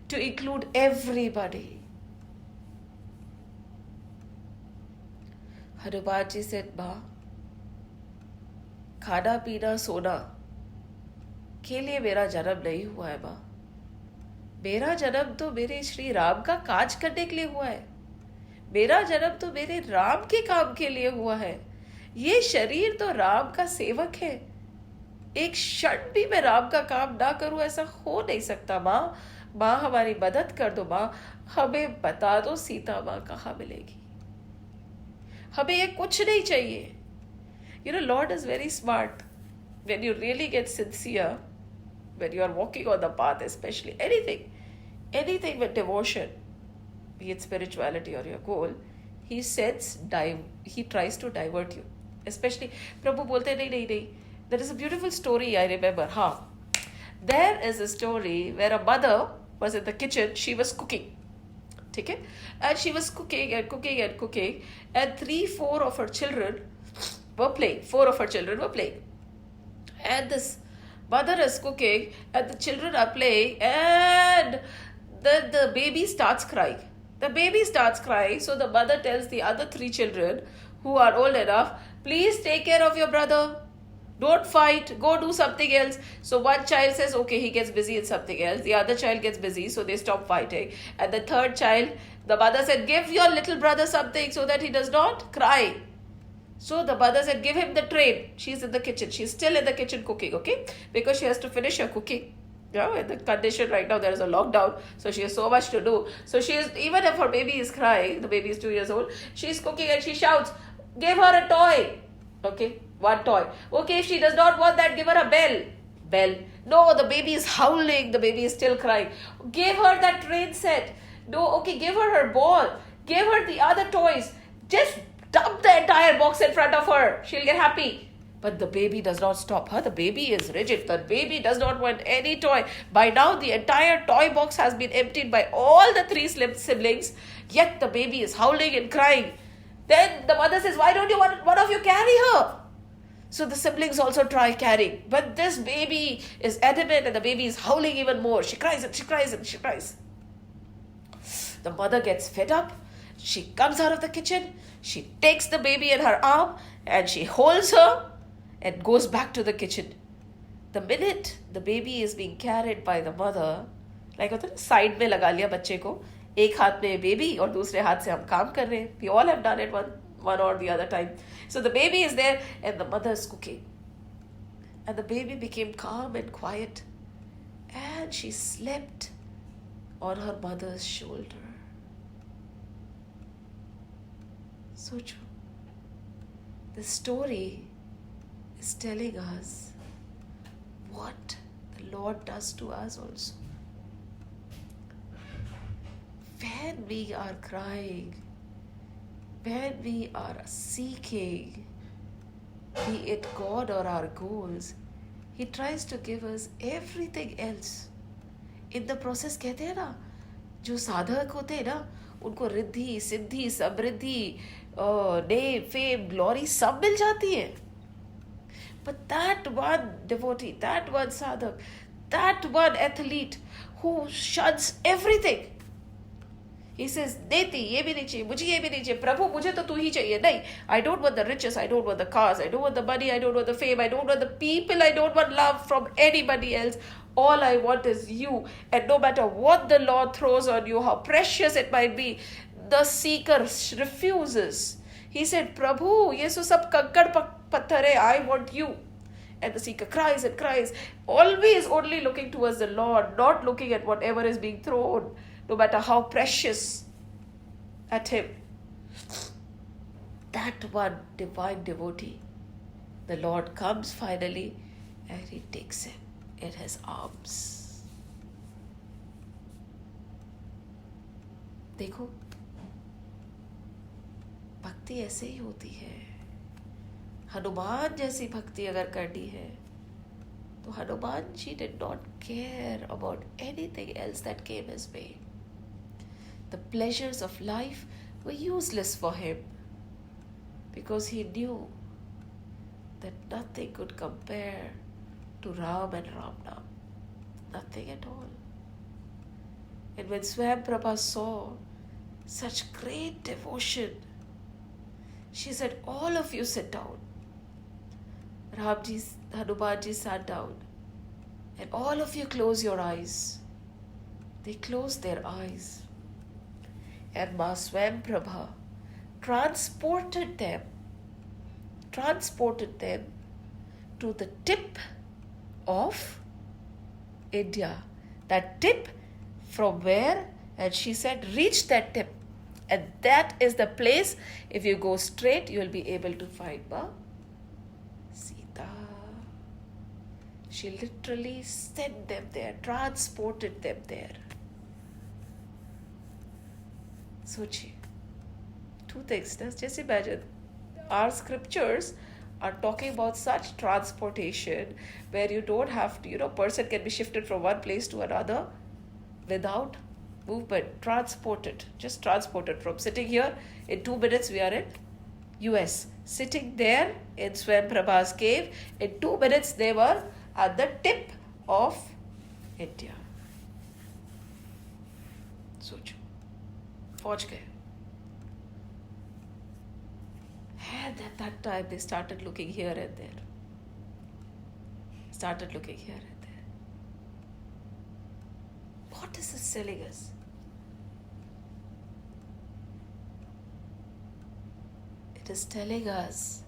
to include everybody. Hanumanji said, Ma, खाना पीना सोना के लिए मेरा जन्म नहीं हुआ है माँ. मेरा जन्म तो मेरे श्री राम का काज करने के लिए हुआ है. मेरा जन्म तो मेरे राम के काम के लिए हुआ है. ये शरीर तो राम का सेवक है. एक क्षण भी मैं राम का काम ना करूं ऐसा हो नहीं सकता. माँ, माँ हमारी मदद कर दो. माँ हमें बता दो सीता माँ कहाँ मिलेगी. हमें ये कुछ नहीं चाहिए. Lord is very smart. When you really get sincere, when you are walking on the path, especially anything with devotion, be it spirituality or your goal, he he tries to divert you. Especially, Prabhu bolte nahi. There is a beautiful story I remember. There is a story where a mother was in the kitchen. She was cooking. Okay? And she was cooking and cooking and cooking. And 3-4 of her children were playing. 4 of her children were playing. And this mother is cooking and the children are playing, and the baby starts crying. The baby starts crying, so the mother tells the other 3 children who are old enough, please take care of your brother. Don't fight. Go do something else. So one child says, okay, he gets busy in something else. The other child gets busy, so they stop fighting. And the third child, the mother said, give your little brother something so that he does not cry. So the mother said, give him the tray. She's in the kitchen. She's still in the kitchen cooking, okay? Because she has to finish her cooking. In the condition right now, there is a lockdown. So she has so much to do. So she is, even if her baby is crying, the baby is 2 years old, she's cooking and she shouts, give her a toy. Okay, one toy. Okay, if she does not want that, give her a bell. Bell. No, the baby is howling. The baby is still crying. Give her that train set. No, okay, give her her ball. Give her the other toys. Just dump the entire box in front of her. She'll get happy. But the baby does not stop her. The baby is rigid. The baby does not want any toy. By now, the entire toy box has been emptied by all the 3 siblings. Yet the baby is howling and crying. Then the mother says, why don't you want one of you carry her? So the siblings also try carrying. But this baby is adamant and the baby is howling even more. She cries and she cries and she cries. The mother gets fed up. She comes out of the kitchen. She takes the baby in her arm and she holds her and goes back to the kitchen. The minute the baby is being carried by the mother, like होता है side में लगा लिया बच्चे को, एक हाथ में बेबी और दूसरे हाथ से हम काम कर रहे हैं. We all have done it one or the other time. So the baby is there and the mother is cooking. And the baby became calm and quiet. And she slept on her mother's shoulder. So true. The story is telling us what the Lord does to us also. When we are crying, when we are seeking, be it God or our goals, He tries to give us everything else. In the process, कहते हैं ना, जो साधक होते हैं ना, उनको रिद्धि, सिद्धि, समृद्धि, name, fame, glory सब मिल जाती है. But that one devotee, that one sadhak, that one athlete who shuns everything, he says, Neti, ye bhi nahi chahiye, mujhe ye bhi nahi chahiye, Prabhu, mujhe to tu hi chahiye. Nahi, I don't want the riches, I don't want the cars, I don't want the money, I don't want the fame, I don't want the people, I don't want love from anybody else. All I want is you. And no matter what the Lord throws on you, how precious it might be, the seeker refuses. He said, Prabhu, ye so sab kankad patthar hai, I want you. And the seeker cries and cries, always only looking towards the Lord, not looking at whatever is being thrown, no matter how precious, at him. That one divine devotee, the Lord comes finally and He takes him in His arms. देखो, भक्ति ऐसे ही होती है. हनुमान जैसी भक्ति अगर करनी है तो Hanuman ji did not care about anything else that came his way. The pleasures of life were useless for him because he knew that nothing could compare to Ram and Ramnam. Nothing at all. And when Swayamprabha saw such great devotion, she said, all of you sit down. Hanumanji sat down. And all of you close your eyes. They closed their eyes. And Ma Swayamprabha transported them to the tip of India. That tip from where, and she said, reach that tip. And that is the place, if you go straight, you will be able to find Ma She literally sent them there, transported them there. Sochi. Two things. Just imagine. Our scriptures are talking about such transportation where you don't have to, person can be shifted from one place to another without movement. Transported. Just transported from sitting here. In 2 minutes, we are in US. Sitting there in Swayam Prabha's cave. In 2 minutes, they were at the tip of India. सोचो पहुंच गए. And at that time they started looking here and there. What is this telling us? It is telling us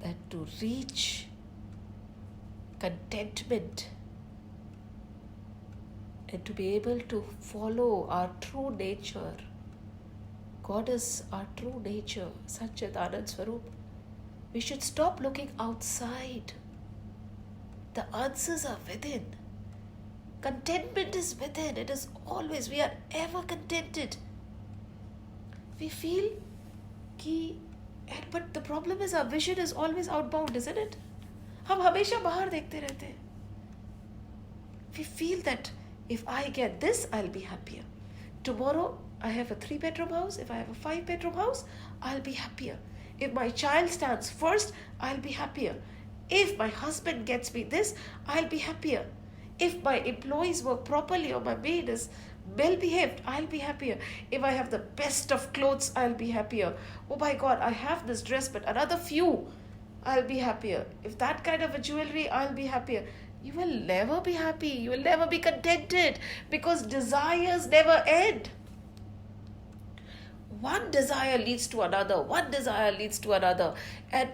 that to reach contentment and to be able to follow our true nature, God is our true nature, Satchit Anand Swarup, we should stop looking outside. The answers are within. Contentment is within. It is always, we are ever contented. We feel but the problem is our vision is always outbound, isn't it? हम हमेशा बाहर देखते रहते हैं. We feel that if I get this, I'll be happier. Tomorrow, I have a 3-bedroom house. If I have a 5-bedroom house, I'll be happier. If my child stands first, I'll be happier. If my husband gets me this, I'll be happier. If my employees work properly or my maid is well behaved, I'll be happier. If I have the best of clothes, I'll be happier. Oh my God, I have this dress, but another few, I'll be happier. If that kind of a jewelry, I'll be happier. You will never be happy. You will never be contented because desires never end. One desire leads to another. One desire leads to another. And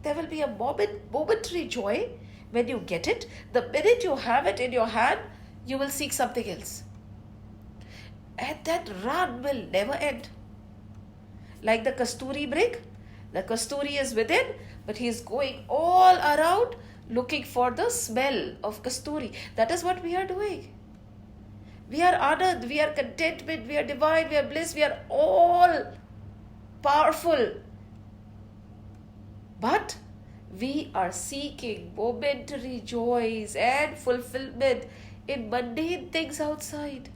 there will be a momentary joy when you get it. The minute you have it in your hand, you will seek something else. And that run will never end. Like the Kasturi brick. The Kasturi is within, but he is going all around looking for the smell of Kasturi. That is what we are doing. We are Anand, we are contentment, we are divine, we are bliss, we are all powerful. But we are seeking momentary joys and fulfillment in mundane things outside,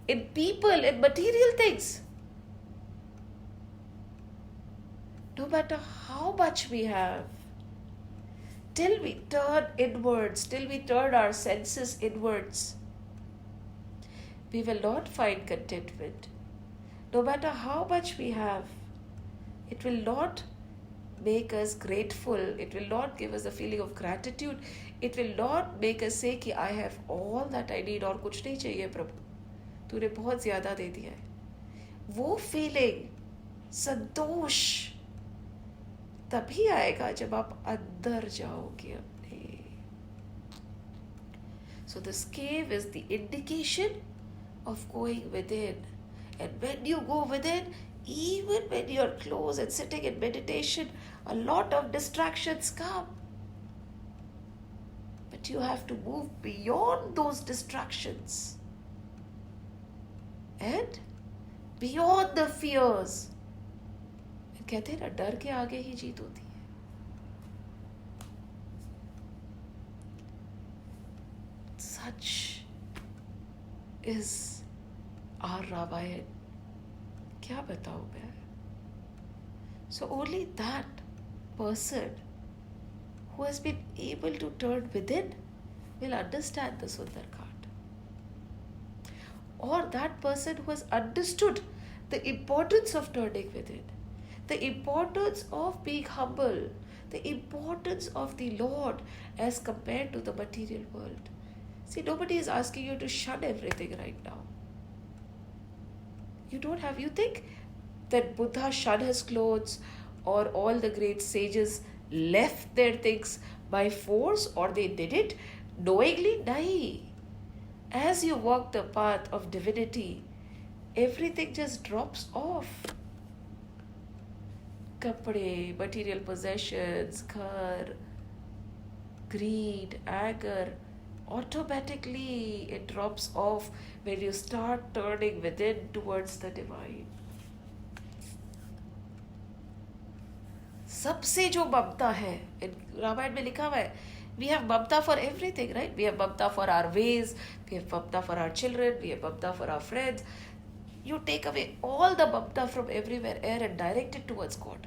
in people, in material things. No matter how much we have, till we turn inwards, till we turn our senses inwards, we will not find contentment. No matter how much we have, it will not make us grateful. It will not give us a feeling of gratitude. It will not make us say कि I have all that I need और कुछ नहीं चाहिए प्रभु, तूने बहुत ज़्यादा दे दिया है. वो feeling, संतोष तभी आएगा जब आप अंदर जाओगे अपने. So this cave is the indication of going within. And when you go within, even when you're close and sitting in meditation, a lot of distractions come. But you have to move beyond those distractions and beyond the fears. कहते हैं ना, डर के आगे ही जीत होती है. Such is our Ramayana. क्या बताऊं मैं? So only that person who has been able to turn within will understand the Sundarkand. Or that person who has understood the importance of turning within, the importance of being humble, the importance of the Lord as compared to the material world. See, nobody is asking you to shun everything right now. You think that Buddha shunned his clothes or all the great sages left their things by force or they did it knowingly? Nahi. As you walk the path of divinity, everything just drops off. कपड़े, material possessions, घर, greed, anger, automatically it drops off when you start turning within towards the divine. सबसे जो ममता है, रामायण में लिखा हुआ है, we have mamta for everything, right? We have mamta for our ways, we have mamta for our children, we have mamta for our friends. You take away all the mamta from everywhere and direct it towards God.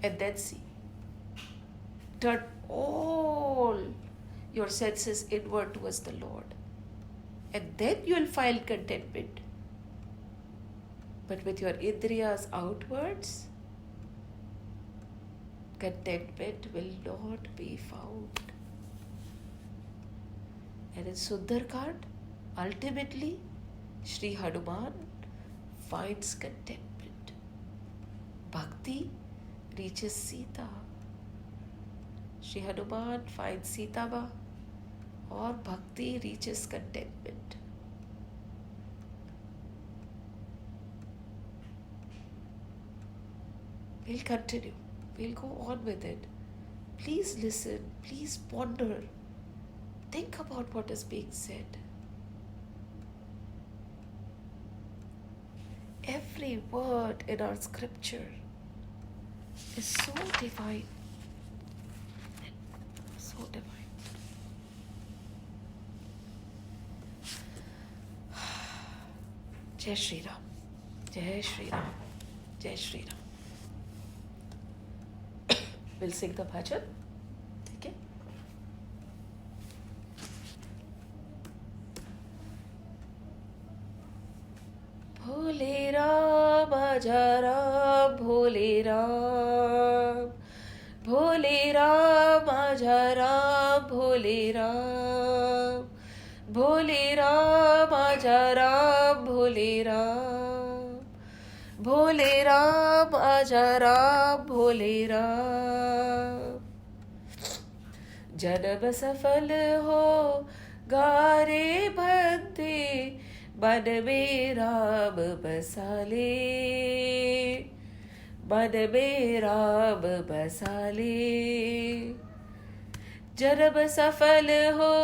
And then see. Turn all your senses inward towards the Lord. And then you will find contentment. But with your indriyas outwards, contentment will not be found. And in Sundarkand, ultimately, Sri Hanuman finds contentment. Bhakti reaches Sita. Sri Hanuman finds Sita Ma, or Bhakti reaches contentment. We'll continue. We'll go on with it. Please listen. Please ponder. Think about what is being said. Every word in our scripture is so divine. So divine. Jai Shri Ram. Jai Shri Ram. Jai Shri Ram. We'll sing the bhajan. Okay? Bhole Ram, Aja Ram, Bhole Ram. Bhole Ram, Aja Ram, Bhole Ram. Bhole Ram, Aja Ram, Bhole Ram. Bhole Ram, Aja Ram, Bhole Ram. जन्म सफल हो गारे बंदे, मन में राम बसाले, मन में राम बसाले. जन्म सफल हो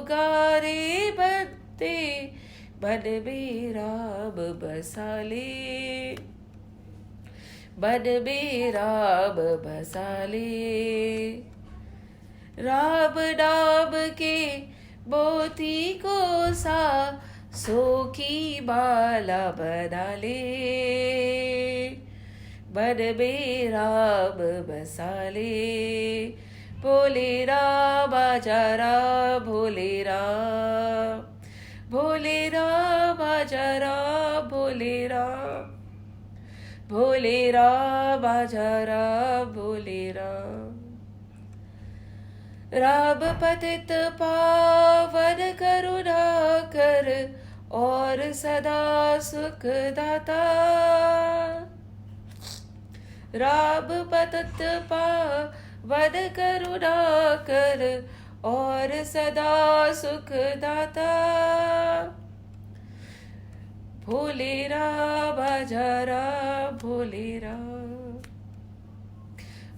गारे बंदे, मन में राम बसाले, मन में राम बसाले. राम नाम के मोती को सा सो की माला बना ले, मन में राम बसा ले. भोले राम आजा राम, भोले राम. भोले राम आजा राम, भोले राम. भोले राम आजा राम, भोले राम. राम पतित पावन करुणा कर और सदा सुख दाता. राम पतित पावन करुणा कर और सदा सुख दाता. भोले राम आजा राम, भोले राम.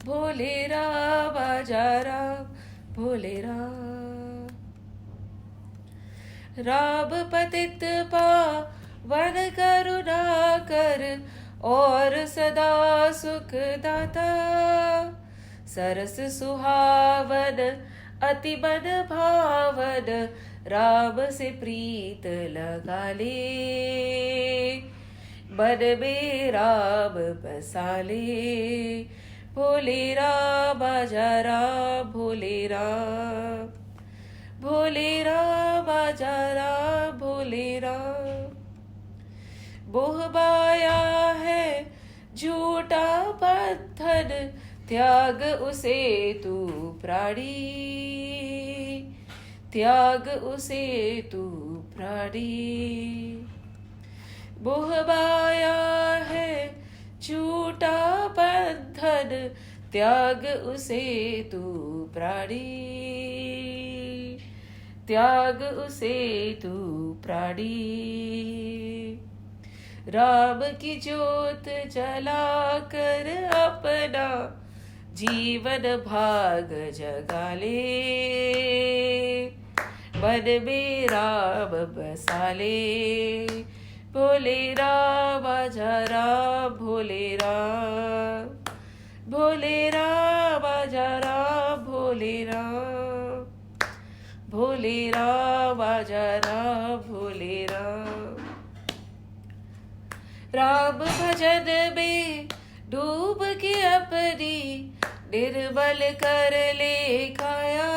भोले राम आजा राम, भोले राम. राम पतित पावन करुणा कर और सदा सुख दाता. सरस सुहावन अति मन भावन, राम से प्रीत लगा ले, मन में राम बसा ले. भोले राम आजा राम, भोले राम. भोले राम आजा राम, भोले राम. मोह माया है झूठा बंधन, त्याग उसे तू प्राणी, त्याग उसे तू प्राणी. मोह माया है झूठा बंधन, त्याग उसे तू प्राणी, त्याग उसे तू प्राणी. राम की ज्योत जला कर अपना जीवन भाग जगा ले, मन में राम बसा ले। भोले राम आजा राम, भोले राम, भोले राम आजा राम, भोले राम, भोले राम आजा राम, भोले राम। राम भजन में डूब के अपनी निर्मल कर ले काया,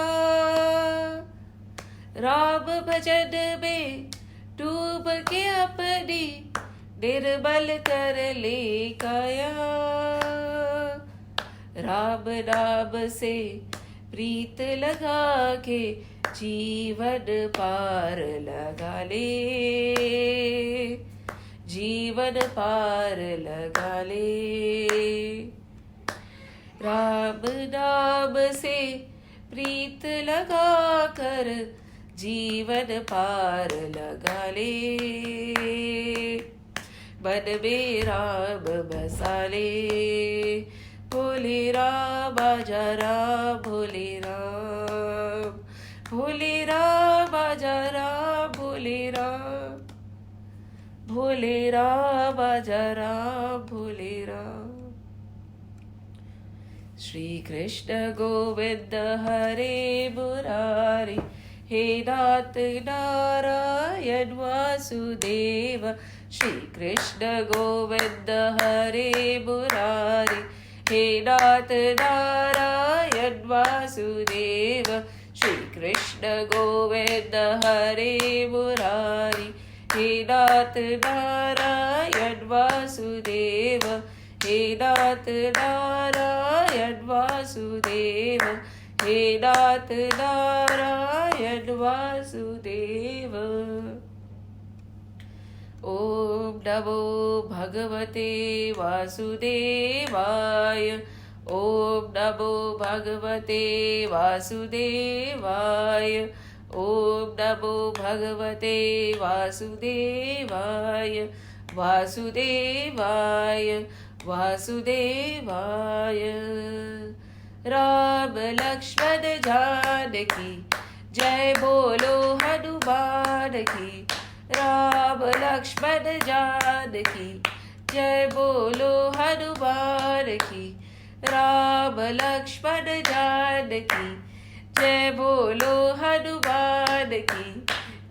राम भजन में डूब के अपनी निर्मल कर ले काया। राम नाम से प्रीत लगा के जीवन पार लगा ले, जीवन पार लगा ले। राम नाम से प्रीत लगा कर जीवन पार लगा ले, मन में राम बसा ले। भोले राम आजा राम, भोले राम, भोले राम आजा राम, भोले राम, भोले राम आजा राम, भोले राम। श्री कृष्ण गोविंद हरे मुरारी, हे नाथ नारायण वासुदेव। श्री कृष्ण गोविंद हरे मुरारी, हे नाथ नारायण वासुदेव। श्री कृष्ण गोविंद हरे मुरारी, हे नाथ नारायण वासुदेव, हे नाथ नारायण वासुदेव, हे नाथ नारायण वासुदेव। ओम नमो भगवते वासुदेवाय, ओम नमो भगवते वासुदेवाय, ओम नमो भगवते वासुदेवाय, वासुदेवाय वासुदेवाय। राम लक्ष्मण जानकी जय बोलो हनुमान की, राम लक्ष्मण जानकी जय बोलो हनुमान की, राम लक्ष्मण जानकी जय बोलो हनुमान की,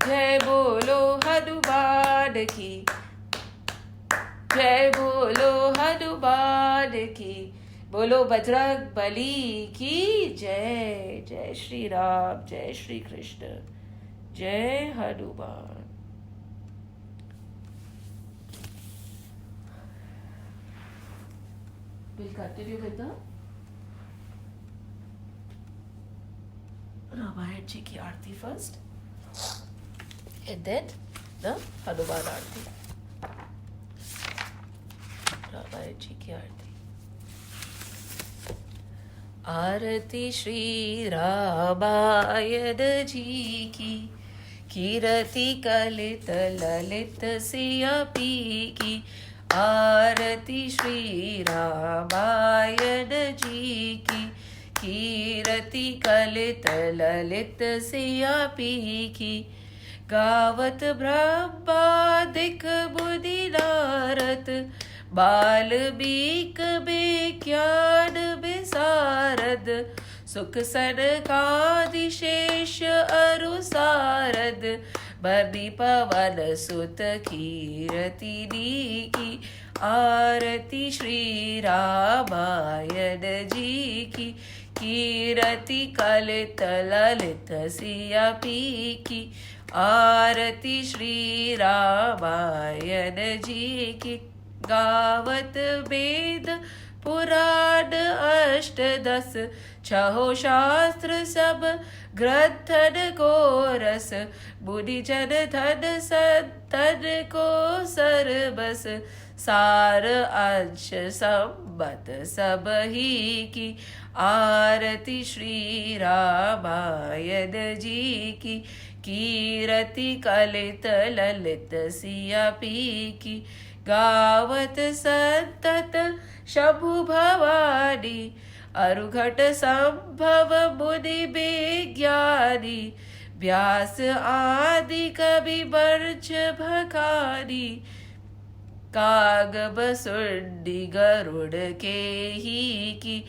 जय बोलो हनुमान की, जय बोलो हनुमान की। बोलो बजरंग बली की जय। जय श्री राम, जय श्री कृष्ण, जय Hanuman. We'll continue with the Ramayana ji ki aarti first, and then the Hanuman aarti. Ramayana ji ki aarti. आरती श्री रामायण जी की, कीरति कलित ललित सिया पी की। आरती श्री रामायण जी की, कीरति कलित ललित सिया पी की। गावत ब्रह्मादिक मुनि नारद, बाल्मीक विज्ञान विशारद। सुख सनकादिशेष अरु सारद, बरनी पवन सुत कीरति की। आरती श्री रामायण जी की, कीरति कलित ललित सिया पी की। आरती श्री रामायण जी की। गावत वेद पुराण अष्टदश, छहो शास्त्र सब ग्रंथन को रस। मुनि जन धन संतन को सरबस, सार अंश संबत सब ही की। आरती श्री रामायण जी की, कीरति कलित ललित सिया पीकी गावत संतत शंभु भवानी अरुघट संभव मुनि विज्ञानी व्यास आदि कवि बर्ज भखानी काग बसुंडी गरुड़ के ही की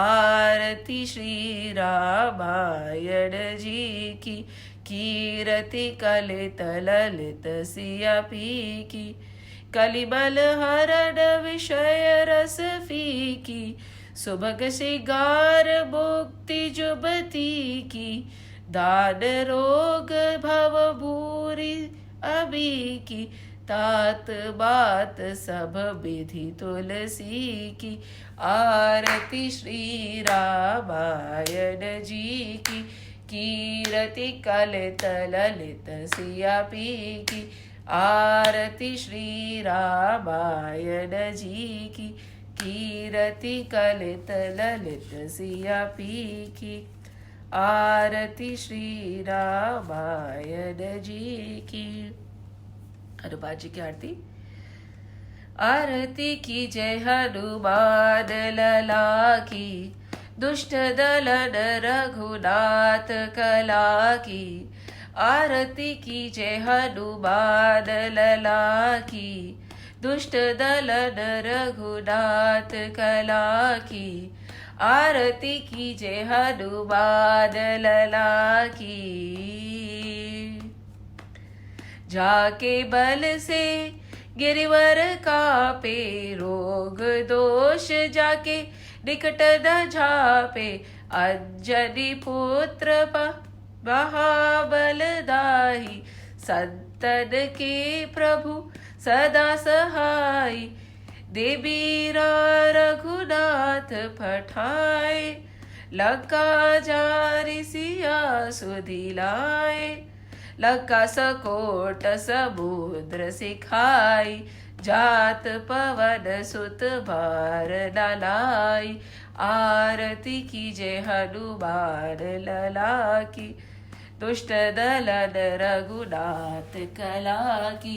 आरती श्री रामायण जी की कीरति कलित ललित सिया पीकी कलिमल हरण विषय रस फीकी सुभग सिगार मुक्ति जुबती की दान रोग भव भूरि अभी की तात बात सब विधि तुलसी की आरती श्री रामायण जी की कीरति कलित ललित सिया पीकी आरती श्री रामायण जी की कीरति कलित ललित सिया पीकी आरती श्री रामायण जी की। हनुमान जी की आरती। आरती की जय हनुमान लला की दुष्ट दलन रघुनाथ कला की आरती की जय हनुमान लला की दुष्ट दलन रघुनाथ कला की आरती की जय हनुमान लला की जाके बल से गिरिवर कापे रोग दोष जाके निकट न झापे अंजनी पुत्र महाबलदाही संतन के प्रभु सदा सहाय देवीरा रघुनाथ पठाए लंका जारि सिया सुधिलाए लंका सकोट समुद्र सिखाई जात पवन सुत भार लालाई आरती की जय हनुमान लला की दुष्ट दलन रघुनाथ कला की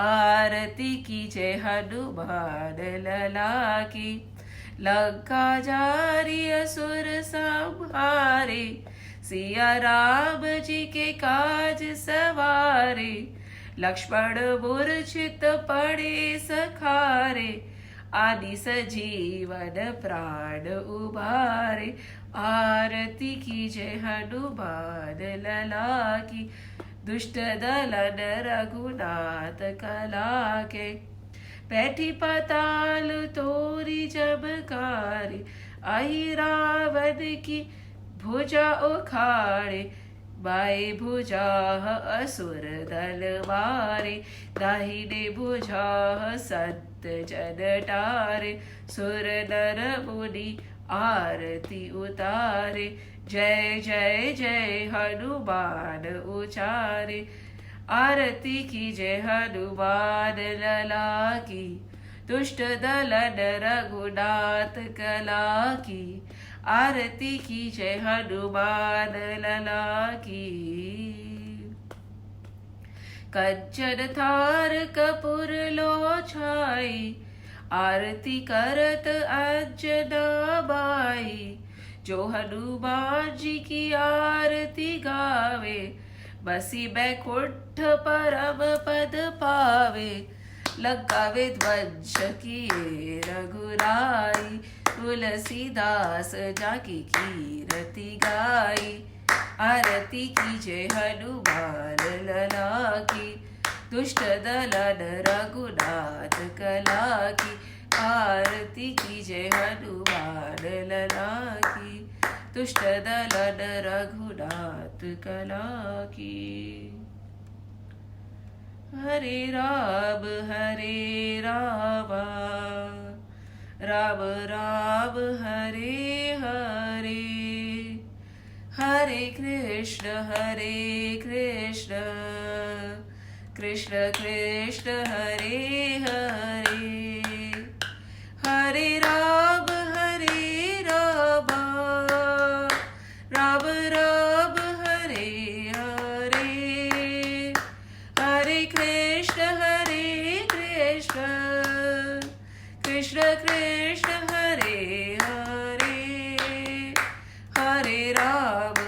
आरती की जय हनुमान लला की लंका जारी असुर संहारे सिया राम जी के काज सवारे लक्ष्मण मूर्छित पड़े सखारे आदि सजीवन प्राण उबारे आरती की जय हनुमान लला की दुष्ट दलन रघुनाथ कला के बैठी पताल तोरी जबकारी आई रावण की भुजा उखाड़े बाई भुजा असुर दल मारे दाहिने भुजा संत जन टारे सुर नर मुनि आरती उतारे जय जय जय हनुमान उचारे आरती की जय हनुमान लला की दुष्ट दलन रघुनाथ कला की आरती की जय हनुमान लला की कंचन थार कपूर लो छाई आरती करत अंजना बाई जो हनुमान जी की आरती गावे बसी बैकुंठ परम पद पावे लगावे ध्वज किए रघुराई तुलसीदास जाकी कीरति गाई आरती की जय हनुमान लला की दुष्ट दलन रघुनाथ कला की आरती की जय हनुमान लला की दुष्ट दलन रघुनाथ कला की हरे राम राम राम हरे हरे हरे कृष्ण कृष्ण कृष्ण हरे हरे हरे राम राम राम हरे हरे कृष्ण कृष्ण हरे हरे हरे राम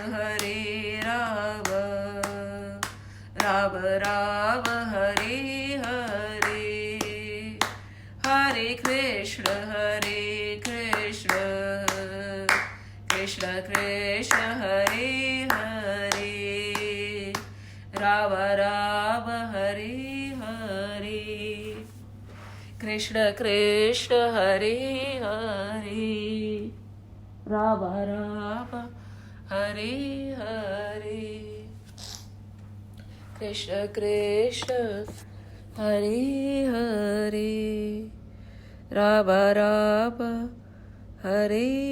राम राम हरे हरे हरे कृष्ण कृष्ण कृष्ण हरे हरे राम राम हरे हरे कृष्ण कृष्ण हरे हरे राम राम हरे हरे कृष्ण कृष्ण हरे हरे राम राम हरे